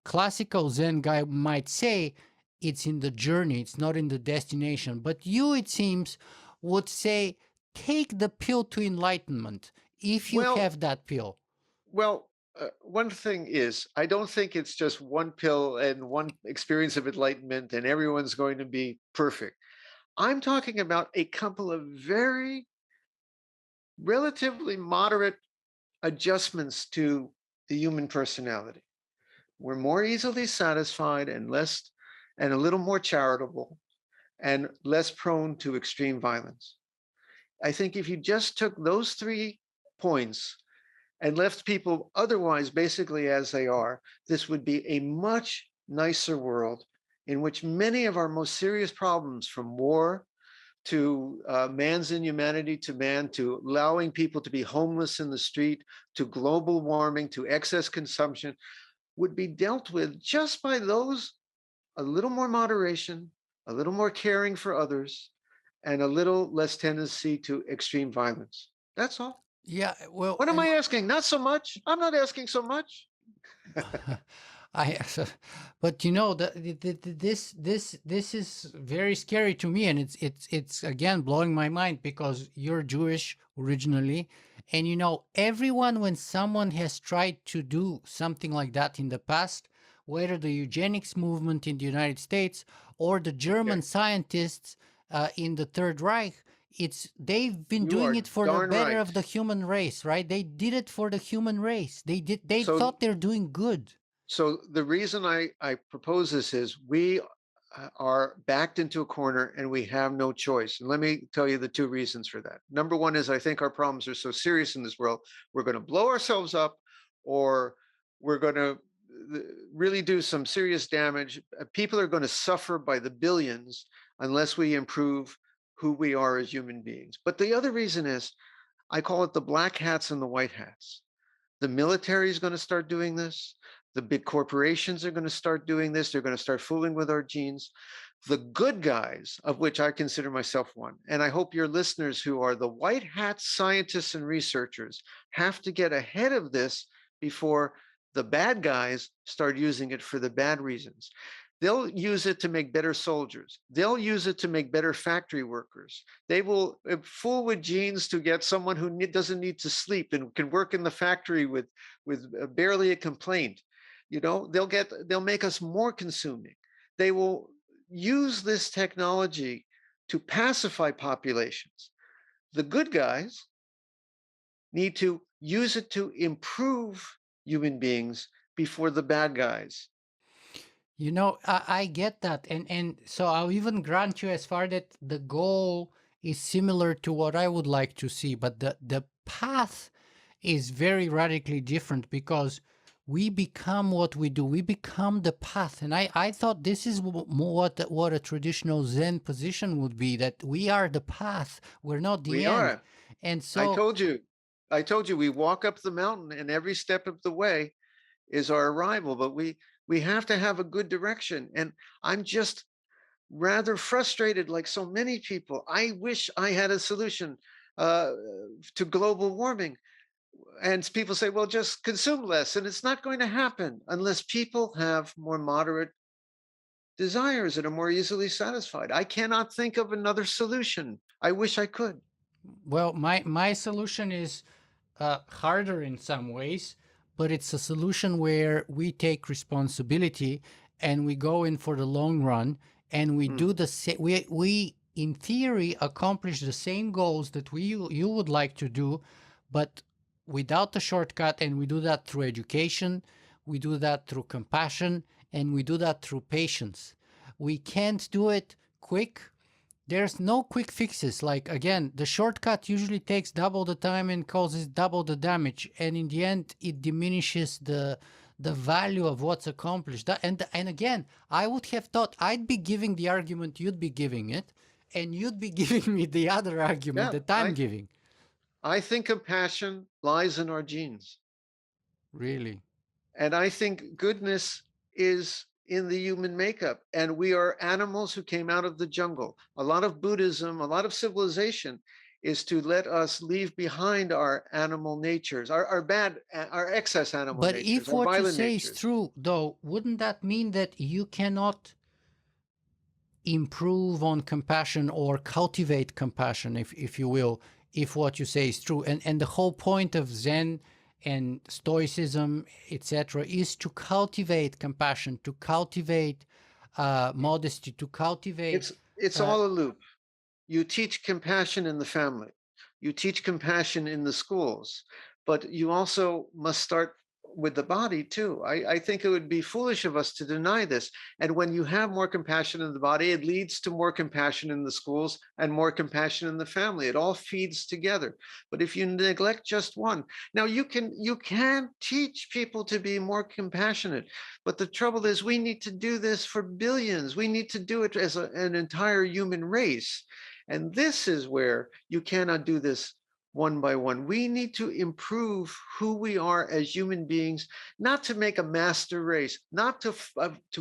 classical Zen guy might say, it's in the journey, it's not in the destination. But you, it seems, would say, take the pill to enlightenment if you Well, have that pill. one thing is, I don't think it's just one pill and one experience of enlightenment and everyone's going to be perfect. I'm talking about a couple of very relatively moderate adjustments to the human personality. We're more easily satisfied and less, and a little more charitable and less prone to extreme violence. I think if you just took those 3 points and left people otherwise basically as they are, this would be a much nicer world in which many of our most serious problems, from war to man's inhumanity to man, to allowing people to be homeless in the street, to global warming, to excess consumption, would be dealt with just by those, a little more moderation, a little more caring for others, and a little less tendency to extreme violence. That's all. Yeah, well, What am and I asking? Not so much. I'm not asking so much. I, but this is very scary to me, and it's again blowing my mind, because you're Jewish originally, and everyone, when someone has tried to do something like that in the past, whether the eugenics movement in the United States or the Yeah, German scientists in the Third Reich, they've been you doing are it for the darn better right. of the human race, right? They did it for the human race. They So, thought they're doing good. so the reason I propose this is we are backed into a corner and we have no choice. And let me tell you the 2 reasons for that. Number one is I think our problems are so serious in this world, we're going to blow ourselves up, or we're going to really do some serious damage. People are going to suffer by the billions unless we improve who we are as human beings. But the other reason is I call it the black hats and the white hats. The military is going to start doing this. The big corporations are going to start doing this. They're going to start fooling with our genes. The good guys, of which I consider myself one, and I hope your listeners who are the white hat scientists and researchers have to get ahead of this before the bad guys start using it for the bad reasons. They'll use it to make better soldiers. They'll use it to make better factory workers. They will fool with genes to get someone who doesn't need to sleep and can work in the factory with barely a complaint. They'll make us more consuming. They will use this technology to pacify populations. The good guys need to use it to improve human beings before the bad guys. I get that, and so I'll even grant you as far that the goal is similar to what I would like to see, but the path is very radically different, because we become what we do. We become the path, and I thought this is more what a traditional Zen position would be, that we are the path. We're not the We end, are. and I so told you. I told you we walk up the mountain and every step of the way is our arrival, but we have to have a good direction. And I'm just rather frustrated, like so many people. I wish I had a solution uh, to global warming. And people say, well, just consume less. And it's not going to happen unless people have more moderate desires that are more easily satisfied. I cannot think of another solution. I wish I could. Well, my solution is harder in some ways, but it's a solution where we take responsibility and we go in for the long run, and we Mm. do the same. We in theory accomplish the same goals that you would like to do, but without the shortcut. And we do that through education, we do that through compassion, and we do that through patience. We can't do it quick. There's no quick fixes. Like, again, the shortcut usually takes double the time and causes double the damage, and in the end it diminishes the value of what's accomplished. And again, I would have thought I'd be giving the argument, you'd be giving it, and you'd be giving me the other argument Yeah, that I'm giving. I think compassion lies in our genes. Really. And I think goodness is in the human makeup. And we are animals who came out of the jungle. A lot of Buddhism, a lot of civilization is to let us leave behind our animal natures, our bad, our excess animal But natures, if our what you violent say is natures. true, though, wouldn't that mean that you cannot improve on compassion or cultivate compassion, if you will, if what you say is true? And the whole point of Zen and Stoicism, etc., is to cultivate compassion, to cultivate modesty, to cultivate. It's Uh, all a loop. You teach compassion in the family, you teach compassion in the schools, but you also must start with the body too. I think it would be foolish of us to deny this. And when you have more compassion in the body, it leads to more compassion in the schools and more compassion in the family. It all feeds together. But if you neglect just one, now you can teach people to be more compassionate. But the trouble is we need to do this for billions. We need to do it as an entire human race. And this is where you cannot do this one by one. We need to improve who we are as human beings, not to make a master race, not to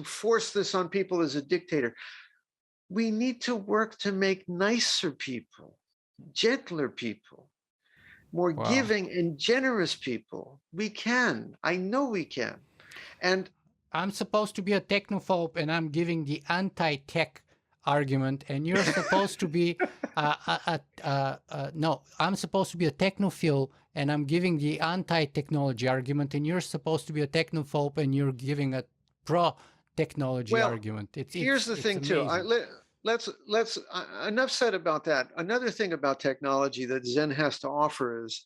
force this on people as a dictator. We need to work to make nicer people, gentler people, more wow. giving and generous people. We can. I know we can. And I'm supposed to be a technophobe, and I'm giving the anti-tech argument, and you're supposed to be no, I'm supposed to be a technophile, and I'm giving the anti-technology argument, and you're supposed to be a technophobe, and you're giving a pro-technology well, argument. It's here's it's the it's thing too. amazing. Let's enough said about that. Another thing about technology that Zen has to offer is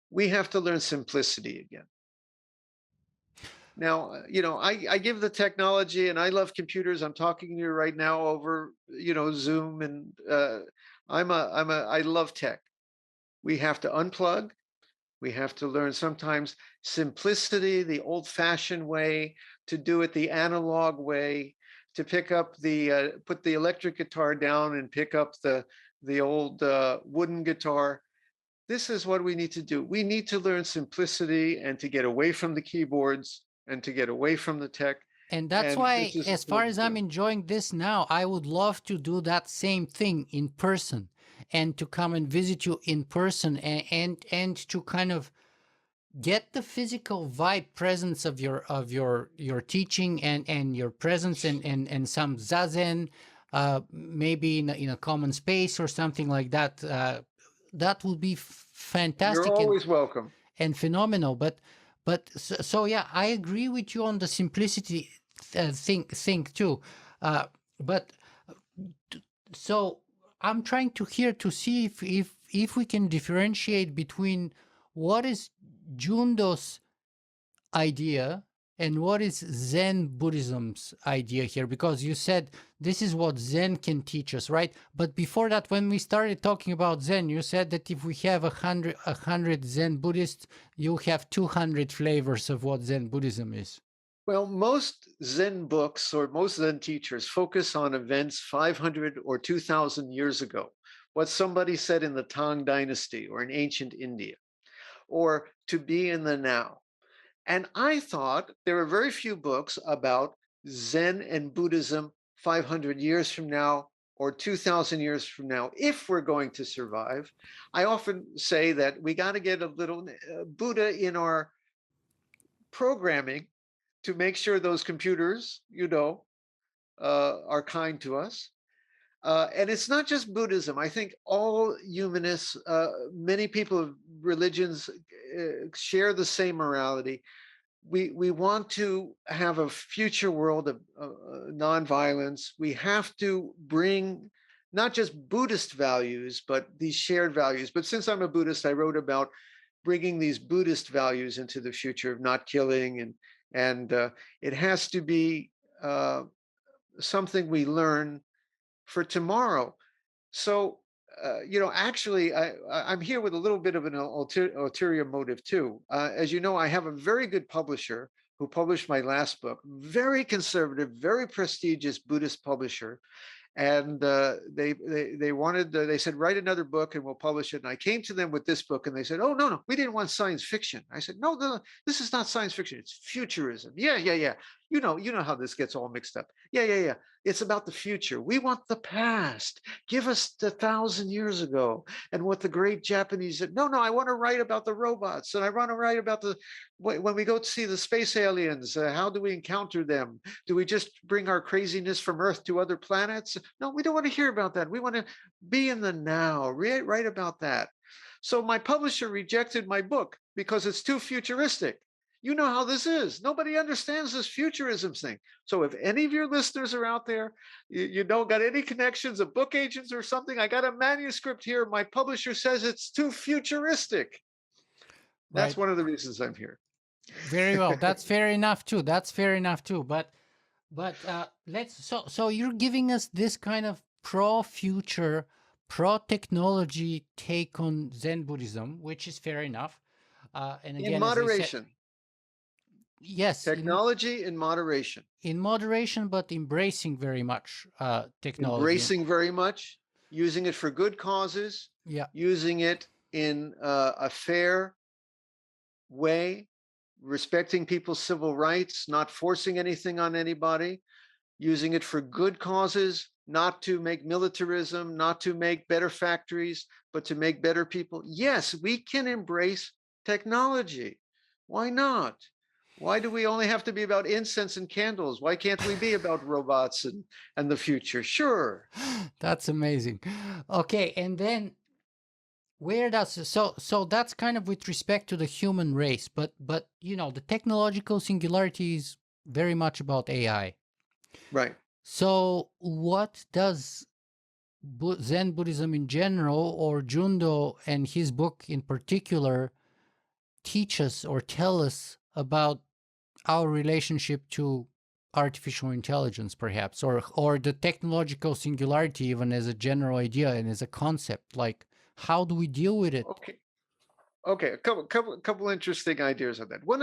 we have to learn simplicity again. Now, I give the technology, and I love computers. I'm talking to you right now over, Zoom, and I love tech. We have to unplug. We have to learn sometimes simplicity, the old-fashioned way, to do it the analog way, to pick up put the electric guitar down and pick up the old wooden guitar. This is what we need to do. We need to learn simplicity and to get away from the keyboards and to get away from the tech. And that's And why, this is as far important as I'm too. enjoying this now, I would love to do that same thing in person, and to come and visit you in person, and to kind of get the physical vibe presence of your teaching, and your presence, and some zazen, maybe in a common space or something like that. That would be You're fantastic always welcome. and phenomenal. But so yeah, I agree with you on the simplicity thing too. But so I'm trying to here to see if we can differentiate between what is Jundo's idea and what is Zen Buddhism's idea here, because you said this is what Zen can teach us, right? But before that, when we started talking about Zen, you said that if we have a hundred Zen Buddhists, you have 200 flavors of what Zen Buddhism is. Well, most Zen books or most Zen teachers focus on events 500 or 2,000 years ago, what somebody said in the Tang Dynasty or in ancient India, or to be in the now. And I thought there were very few books about Zen and Buddhism 500 years from now or 2000 years from now, if we're going to survive. I often say that we got to get a little Buddha in our programming to make sure those computers, are kind to us. And it's not just Buddhism. I think all humanists, many people of religions share the same morality. We want to have a future world of nonviolence. We have to bring not just Buddhist values, but these shared values. But since I'm a Buddhist, I wrote about bringing these Buddhist values into the future of not killing, and it has to be something we learn for tomorrow. So, actually, I'm here with a little bit of an ulterior motive too. As you know, I have a very good publisher who published my last book, very conservative, very prestigious Buddhist publisher. And they wanted, they said, write another book and we'll publish it. And I came to them with this book and they said, oh, no, we didn't want science fiction. I said, no, this is not science fiction. It's futurism. Yeah. You know how this gets all mixed up. Yeah. It's about the future. We want the past. Give us 1,000 years ago and what the great Japanese said. No, I want to write about the robots. And I want to write about when we go to see the space aliens, how do we encounter them? Do we just bring our craziness from Earth to other planets? No, we don't want to hear about that. We want to be in the now, write about that. So my publisher rejected my book because it's too futuristic. You know how this is. Nobody understands this futurism thing. So if any of your listeners are out there, you don't got any connections of book agents or something, I got a manuscript here. My publisher says it's too futuristic. That's Right. one of the reasons I'm here. Very well. That's fair enough too. But let's so you're giving us this kind of pro-future, pro-technology take on Zen Buddhism, which is fair enough. And In again, as I said, moderation. yes, Technology in moderation. in moderation, but embracing very much technology. Embracing very much, using it for good causes, Yeah. using it in a fair way, respecting people's civil rights, not forcing anything on anybody, using it for good causes, not to make militarism, not to make better factories, but to make better people. Yes, we can embrace technology. Why not? Why do we only have to be about incense and candles? Why can't we be about robots and the future? Sure. That's amazing. Okay, and then where does so that's kind of with respect to the human race, but the technological singularity is very much about AI. Right. So what does Zen Buddhism in general, or Jundo and his book in particular, teach us or tell us about our relationship to artificial intelligence, perhaps, or the technological singularity, even as a general idea and as a concept? Like, how do we deal with it? Okay, a couple interesting ideas on that. One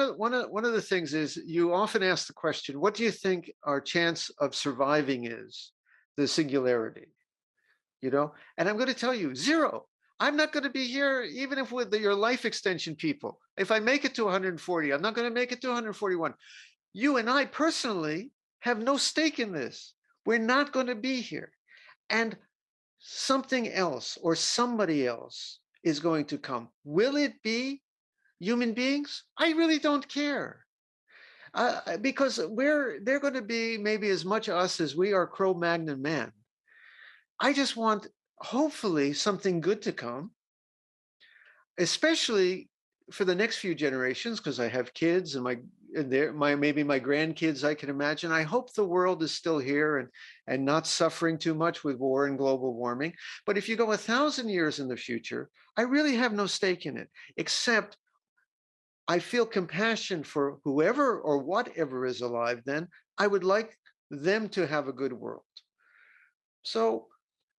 of the things is, you often ask the question, what do you think our chance of surviving is, the singularity? And I'm going to tell you, zero. I'm not going to be here even if with your life extension people. If I make it to 140, I'm not going to make it to 141. You and I personally have no stake in this. We're not going to be here. And something else or somebody else is going to come. Will it be human beings? I really don't care. Because they're going to be maybe as much us as we are Cro-Magnon man. I just want, hopefully, something good to come, especially for the next few generations, because I have kids and maybe my grandkids, I can imagine. I hope the world is still here and not suffering too much with war and global warming. But if you go 1,000 years in the future, I really have no stake in it, except I feel compassion for whoever or whatever is alive then. I would like them to have a good world. So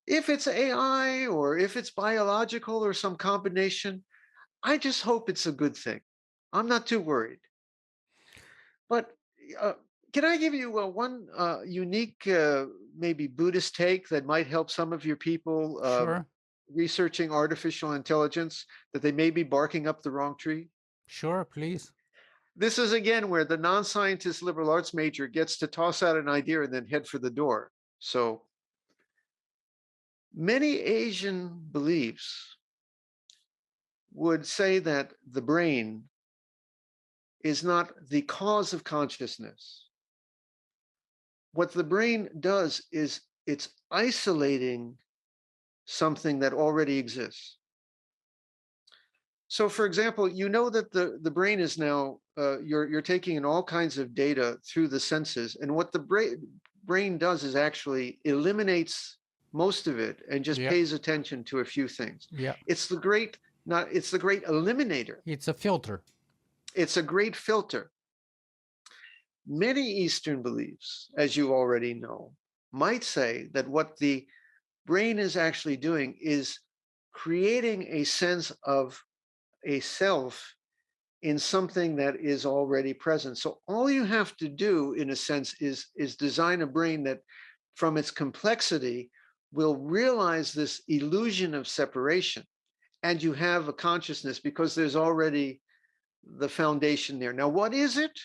if it's AI or if it's biological or some combination, I just hope it's a good thing. I'm not too worried. But can I give you one unique, maybe Buddhist take that might help some of your people Sure. researching artificial intelligence, that they may be barking up the wrong tree? Sure, please. This is, again, where the non-scientist liberal arts major gets to toss out an idea and then head for the door. So many Asian beliefs would say that the brain is not the cause of consciousness. What the brain does is it's isolating something that already exists. So, for example, you know that the brain is now, you're taking in all kinds of data through the senses. And what the brain does is actually eliminates most of it and just Yeah. pays attention to a few things. Yeah. It's the great, not, it's the great eliminator. It's a filter. It's a great filter. Many Eastern beliefs, as you already know, might say that what the brain is actually doing is creating a sense of a self in something that is already present. So all you have to do, in a sense, is design a brain that, from its complexity, will realize this illusion of separation, and you have a consciousness because there's already the foundation there. Now, what is it?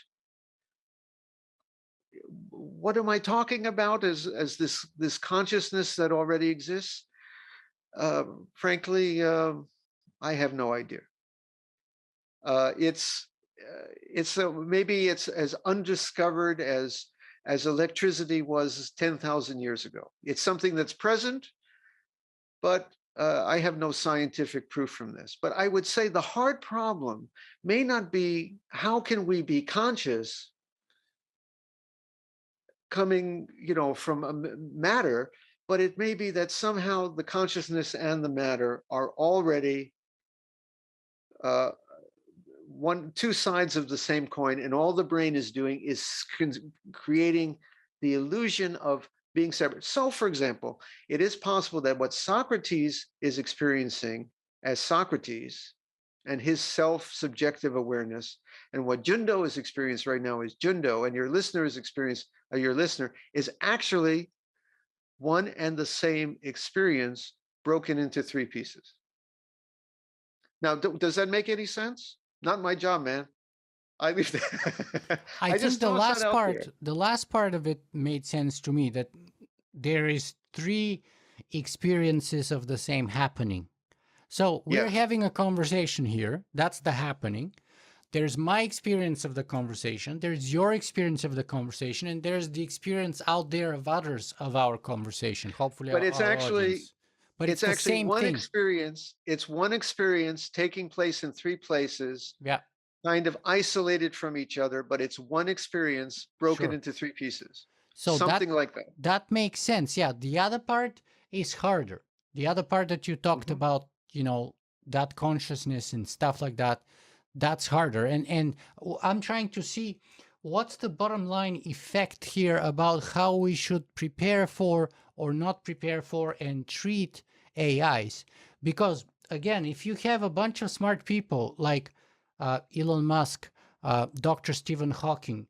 What am I talking about as this consciousness that already exists? Frankly, I have no idea. It's maybe it's as undiscovered as electricity was 10,000 years ago. It's something that's present, but I have no scientific proof from this. But I would say the hard problem may not be how can we be conscious coming, from matter, but it may be that somehow the consciousness and the matter are already two sides of the same coin, and all the brain is doing is creating the illusion of being separate. So, for example, it is possible that what Socrates is experiencing as Socrates and his self-subjective awareness, and what Jundo is experiencing right now is Jundo, and your listener is your listener is actually one and the same experience broken into three pieces. Now, does that make any sense? Not my job, man. I leave that. I think just toss that out there. the last part of it made sense to me, that there is three experiences of the same happening. So we're Yes. having a conversation here. That's the happening. There's my experience of the conversation. There's your experience of the conversation, and there's the experience out there of others of our conversation. Hopefully, But it's our actually audience. But it's the actually same one thing. experience. It's one experience taking place in three places, Yeah. kind of isolated from each other, but it's one experience broken Sure. into three pieces. So Something like that. that makes sense. Yeah. The other part is harder. The other part that you talked about, that consciousness and stuff like that, that's harder. And I'm trying to see what's the bottom line effect here about how we should prepare for or not prepare for and treat AIs. Because again, if you have a bunch of smart people like Elon Musk, Dr. Stephen Hawking,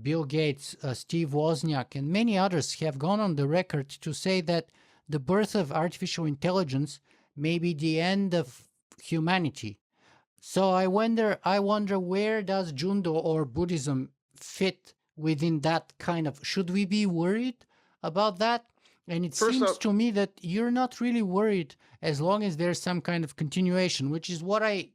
Bill Gates, Steve Wozniak, and many others have gone on the record to say that the birth of artificial intelligence may be the end of humanity. So I wonder where does Jundo or Buddhism fit within that kind of, should we be worried about that? And it First seems off, to me that you're not really worried as long as there's some kind of continuation, which is what I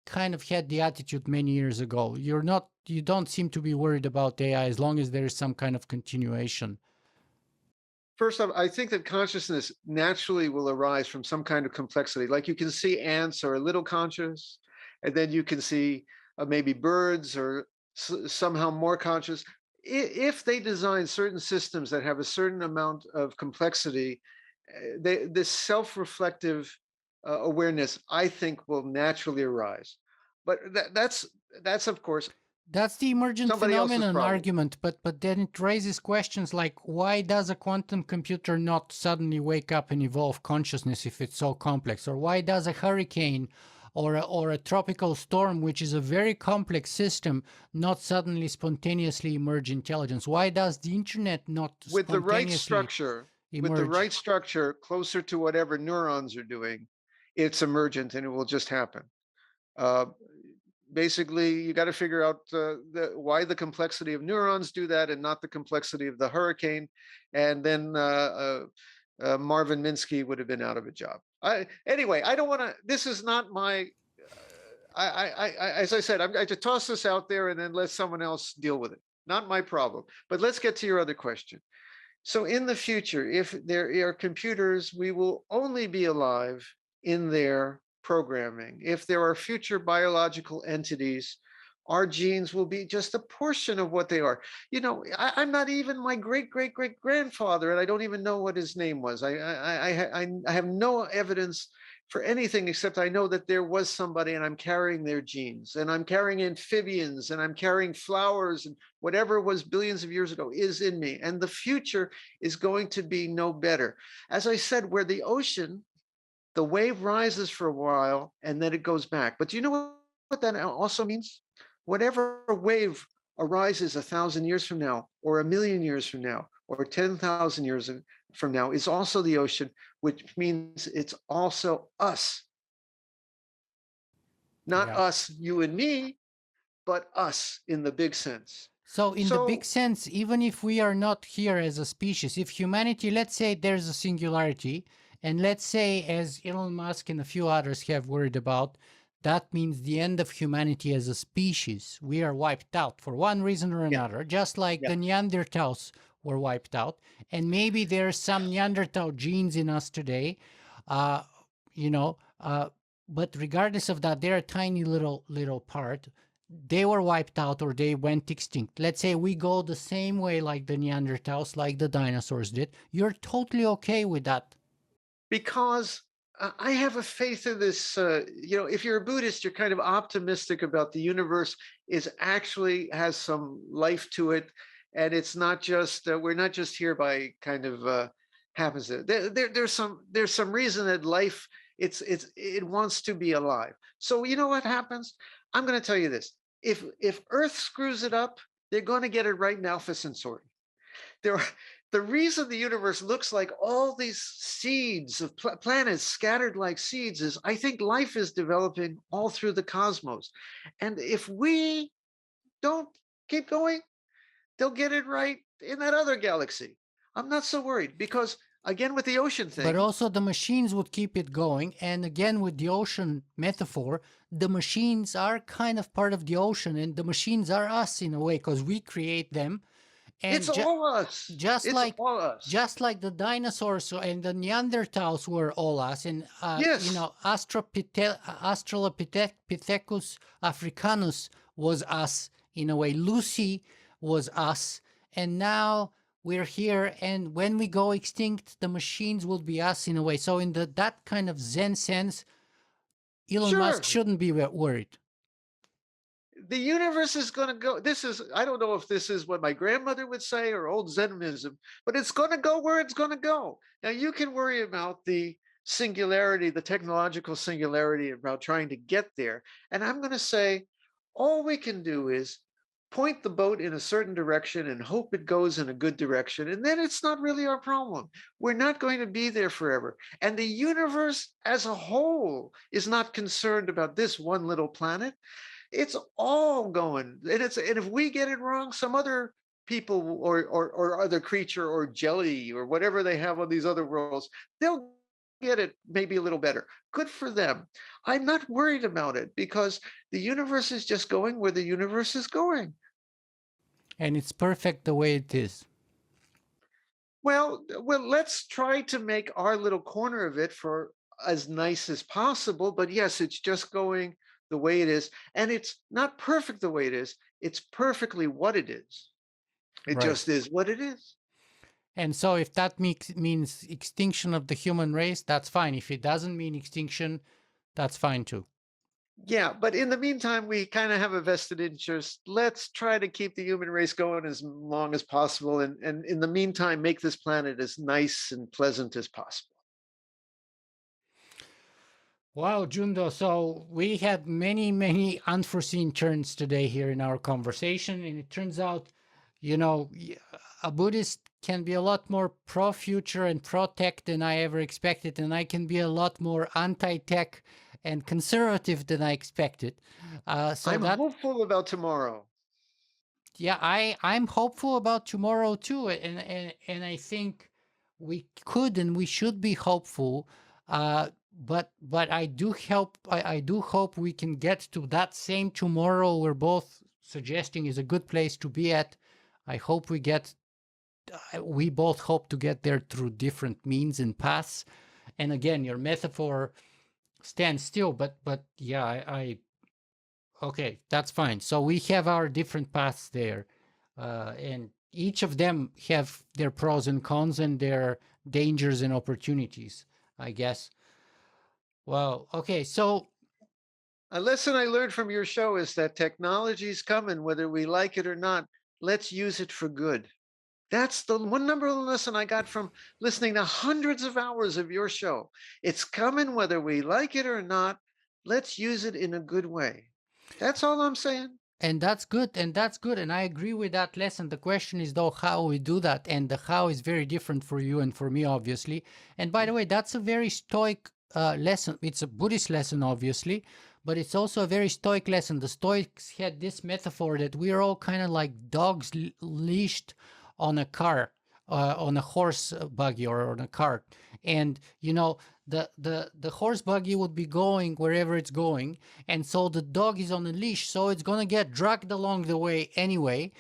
kind of had the attitude many years ago. You don't seem to be worried about AI as long as there is some kind of continuation. First off, I think that consciousness naturally will arise from some kind of complexity. Like you can see ants are a little conscious, and then you can see maybe birds or somehow more conscious. If they design certain systems that have a certain amount of complexity, this self-reflective awareness, I think, will naturally arise. But that's of course That's the emergent somebody else's phenomenon problem. argument, but then it raises questions like, why does a quantum computer not suddenly wake up and evolve consciousness if it's so complex? Or why does a hurricane or a tropical storm, which is a very complex system, not suddenly spontaneously emerge intelligence? Why does the internet not With the right spontaneously structure, emerge? closer to whatever neurons are doing, it's emergent and it will just happen. Uh, basically you got to figure out why the complexity of neurons do that and not the complexity of the hurricane. And then Marvin Minsky would have been out of a job. Anyway, I don't want to. This is not my. As I said, I just toss this out there and then let someone else deal with it. Not my problem. But let's get to your other question. So in the future, if there are computers, we will only be alive in their programming. If there are future biological entities, our genes will be just a portion of what they are. You know, I'm not even my great great great grandfather, and I don't even know what his name was. I have no evidence for anything except I know that there was somebody, and I'm carrying their genes, and I'm carrying amphibians, and I'm carrying flowers, and whatever was billions of years ago is in me. And the future is going to be no better. As I said, where the ocean, the wave rises for a while and then it goes back. But do you know what that also means? Whatever wave arises 1,000 years from now, or 1,000,000 years from now, or 10,000 years from now is also the ocean, which means it's also us. Not us, you and me, but us in the big sense. So in the big sense, even if we are not here as a species, if humanity, let's say there's a singularity, and let's say, as Elon Musk and a few others have worried about, that means the end of humanity as a species. We are wiped out for one reason or another, just like the Neanderthals were wiped out. And maybe there's some Neanderthal genes in us today, you know, but regardless of that, they're a tiny little part. They were wiped out or they went extinct. Let's say we go the same way like the Neanderthals, like the dinosaurs did. You're totally okay with that? Because I have a faith in this. You know, if you're a Buddhist, you're kind of optimistic about the universe is actually has some life to it, and it's not just we're not just here by kind of happens. There's some reason that life it wants to be alive. So you know what happens? I'm going to tell you this: if Earth screws it up, they're going to get it right in Alpha Centauri. The reason the universe looks like all these seeds of planets scattered like seeds is I think life is developing all through the cosmos. And if we don't keep going, they'll get it right in that other galaxy. I'm not so worried because, again, with the ocean thing. But also the machines would keep it going. And again, with the ocean metaphor, the machines are kind of part of the ocean and the machines are us in a way because we create them. And it's all us. Just like the dinosaurs and the Neanderthals were all us, and you know, Australopithecus africanus was us in a way. Lucy was us, and now we're here. And when we go extinct, the machines will be us in a way. So in that kind of Zen sense, Elon Musk shouldn't be worried. The universe is going to go. I don't know if this is what my grandmother would say or old Zenism, but it's going to go where it's going to go. Now, you can worry about the singularity, the technological singularity, about trying to get there. And I'm going to say, all we can do is point the boat in a certain direction and hope it goes in a good direction. And then it's not really our problem. We're not going to be there forever. And the universe as a whole is not concerned about this one little planet. It's all going, and if we get it wrong, some other people or other creature or jelly or whatever they have on these other worlds, they'll get it maybe a little better. Good for them. I'm not worried about it because the universe is just going where the universe is going. And it's perfect the way it is. Well, let's try to make our little corner of it for as nice as possible. But yes, it's just going the way it is. And it's not perfect the way it is. It's perfectly what it is. It just is what it is. And so if that means extinction of the human race, that's fine. If it doesn't mean extinction, that's fine too. Yeah, but in the meantime, we kind of have a vested interest. Let's try to keep the human race going as long as possible. And in the meantime, make this planet as nice and pleasant as possible. Wow, Jundo. So we had many unforeseen turns today here in our conversation. And it turns out, you know, a Buddhist can be a lot more pro-future and pro-tech than I ever expected. And I can be a lot more anti-tech and conservative than I expected. So I'm that, hopeful about tomorrow. yeah, I'm hopeful about tomorrow too, and I think we could and we should be hopeful. But I do hope we can get to that same tomorrow we're both suggesting is a good place to be at. I hope we both hope to get there through different means and paths. And again, your metaphor stands still, but yeah, okay, that's fine. So we have our different paths there, and each of them have their pros and cons and their dangers and opportunities, I guess. Well, okay, so A lesson I learned from your show is that technology's coming, whether we like it or not. Let's use it for good. That's the one number one lesson I got from listening to hundreds of hours of your show. It's coming whether we like it or not. Let's use it in a good way. That's all I'm saying. and that's good, and I agree with that lesson. The question is though how we do that, and the how is very different for you and for me, obviously. And by the way, that's a very stoic lesson. It's a Buddhist lesson, obviously, but it's also a very stoic lesson. The Stoics had this metaphor that we are all kind of like dogs leashed on a car, on a horse buggy or on a cart, and the horse buggy would be going wherever it's going, and so the dog is on a leash, so it's going to get dragged along the way anyway.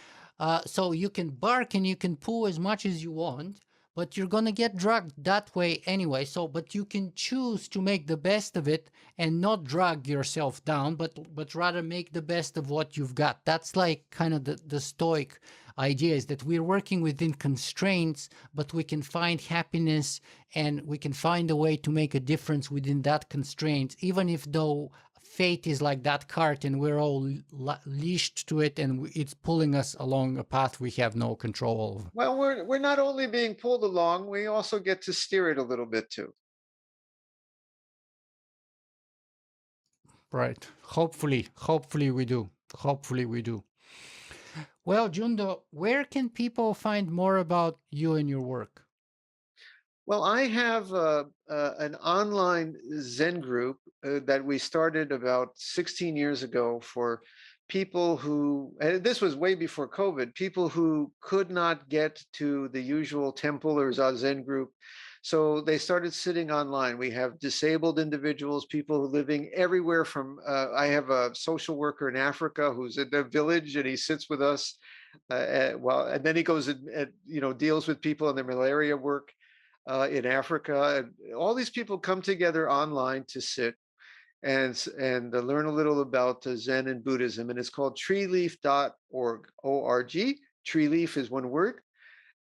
So you can bark and you can pull as much as you want, but you're going to get dragged that way anyway. So but you can choose to make the best of it and not drag yourself down, but rather make the best of what you've got. That's like kind of the stoic idea, is that we're working within constraints, but we can find happiness and we can find a way to make a difference within that constraint, even if though fate is like that cart and we're all leashed to it and it's pulling us along a path we have no control over. Well, we're not only being pulled along, we also get to steer it a little bit too. Right. Hopefully we do. Hopefully we do. Well, Jundo, where can people find more about you and your work? Well, I have an online Zen group that we started about 16 years ago for people who, and this was way before COVID, people who could not get to the usual temple or Zazen group. So they started sitting online. We have disabled individuals, people living everywhere from, I have a social worker in Africa who's in the village and he sits with us. And then he goes and deals with people in their malaria work in Africa. And all these people come together online to sit and learn a little about Zen and Buddhism. And it's called treeleaf.org. O-R-G. Tree Leaf is one word.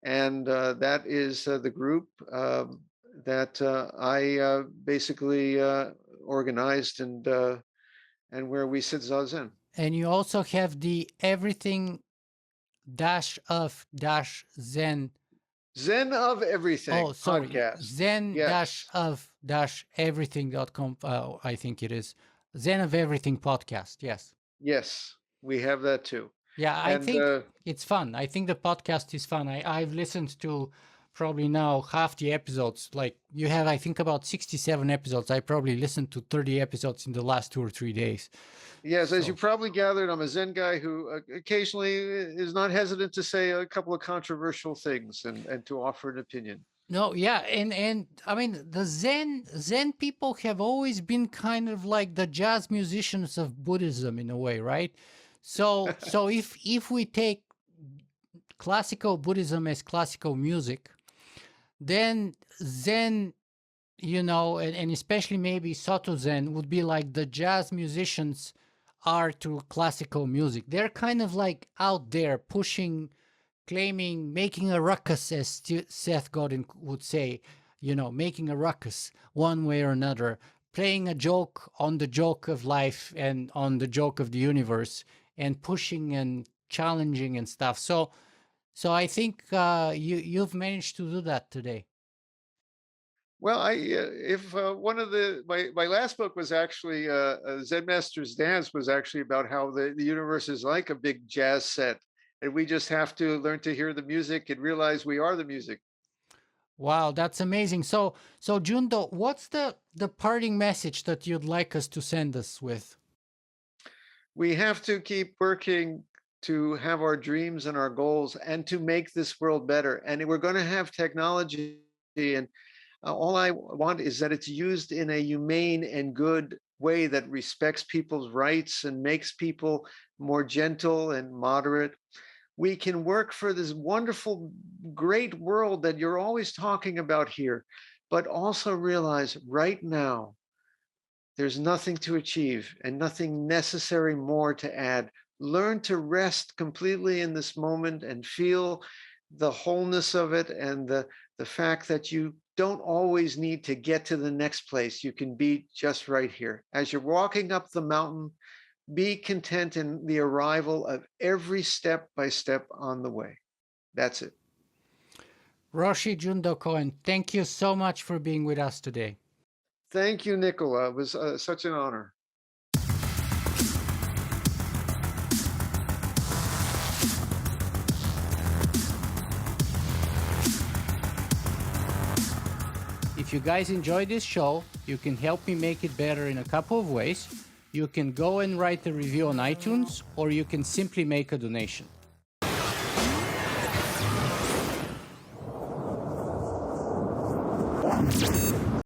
And that is the group that I basically organized and where we sit Zazen. And you also have the everything dash of dash Zen. Zen of Everything Oh, sorry. Podcast. Zen dash Yes. of dash everything.com. I think it is Zen of Everything Podcast. Yes. Yes. We have that too. Yeah, I And think it's fun. I think the podcast is fun. I've listened to probably now half the episodes. Like you have, I think about 67 episodes. I probably listened to 30 episodes in the last 2 or 3 days. yes, as you So, probably gathered, I'm a Zen guy who occasionally is not hesitant to say a couple of controversial things and to offer an opinion. no, yeah, and I mean the Zen people have always been kind of like the jazz musicians of Buddhism in a way, right? So if we take classical Buddhism as classical music, then Zen, and especially maybe Soto Zen would be like the jazz musicians are to classical music. They're kind of like out there pushing, claiming, making a ruckus, as Seth Godin would say, making a ruckus one way or another, playing a joke on the joke of life and on the joke of the universe, and pushing and challenging and stuff. So I think you've managed to do that today. Well, I if one of my last book was actually Zen Master's Dance was actually about how the universe is like a big jazz set, and we just have to learn to hear the music and realize we are the music. Wow, that's amazing. So Jundo, what's the parting message that you'd like us to send us with? We have to keep working to have our dreams and our goals and to make this world better. And we're going to have technology, and all I want is that it's used in a humane and good way that respects people's rights and makes people more gentle and moderate. We can work for this wonderful, great world that you're always talking about here, but also realize right now there's nothing to achieve and nothing necessary more to add. Learn to rest completely in this moment and feel the wholeness of it, and the fact that you don't always need to get to the next place. You can be just right here. As you're walking up the mountain, be content in the arrival of every step by step on the way. That's it. Roshi Jundo Cohen, thank you so much for being with us today. Thank you, Nicola. It was such an honor. If you guys enjoyed this show, you can help me make it better in a couple of ways. You can go and write a review on iTunes, or you can simply make a donation.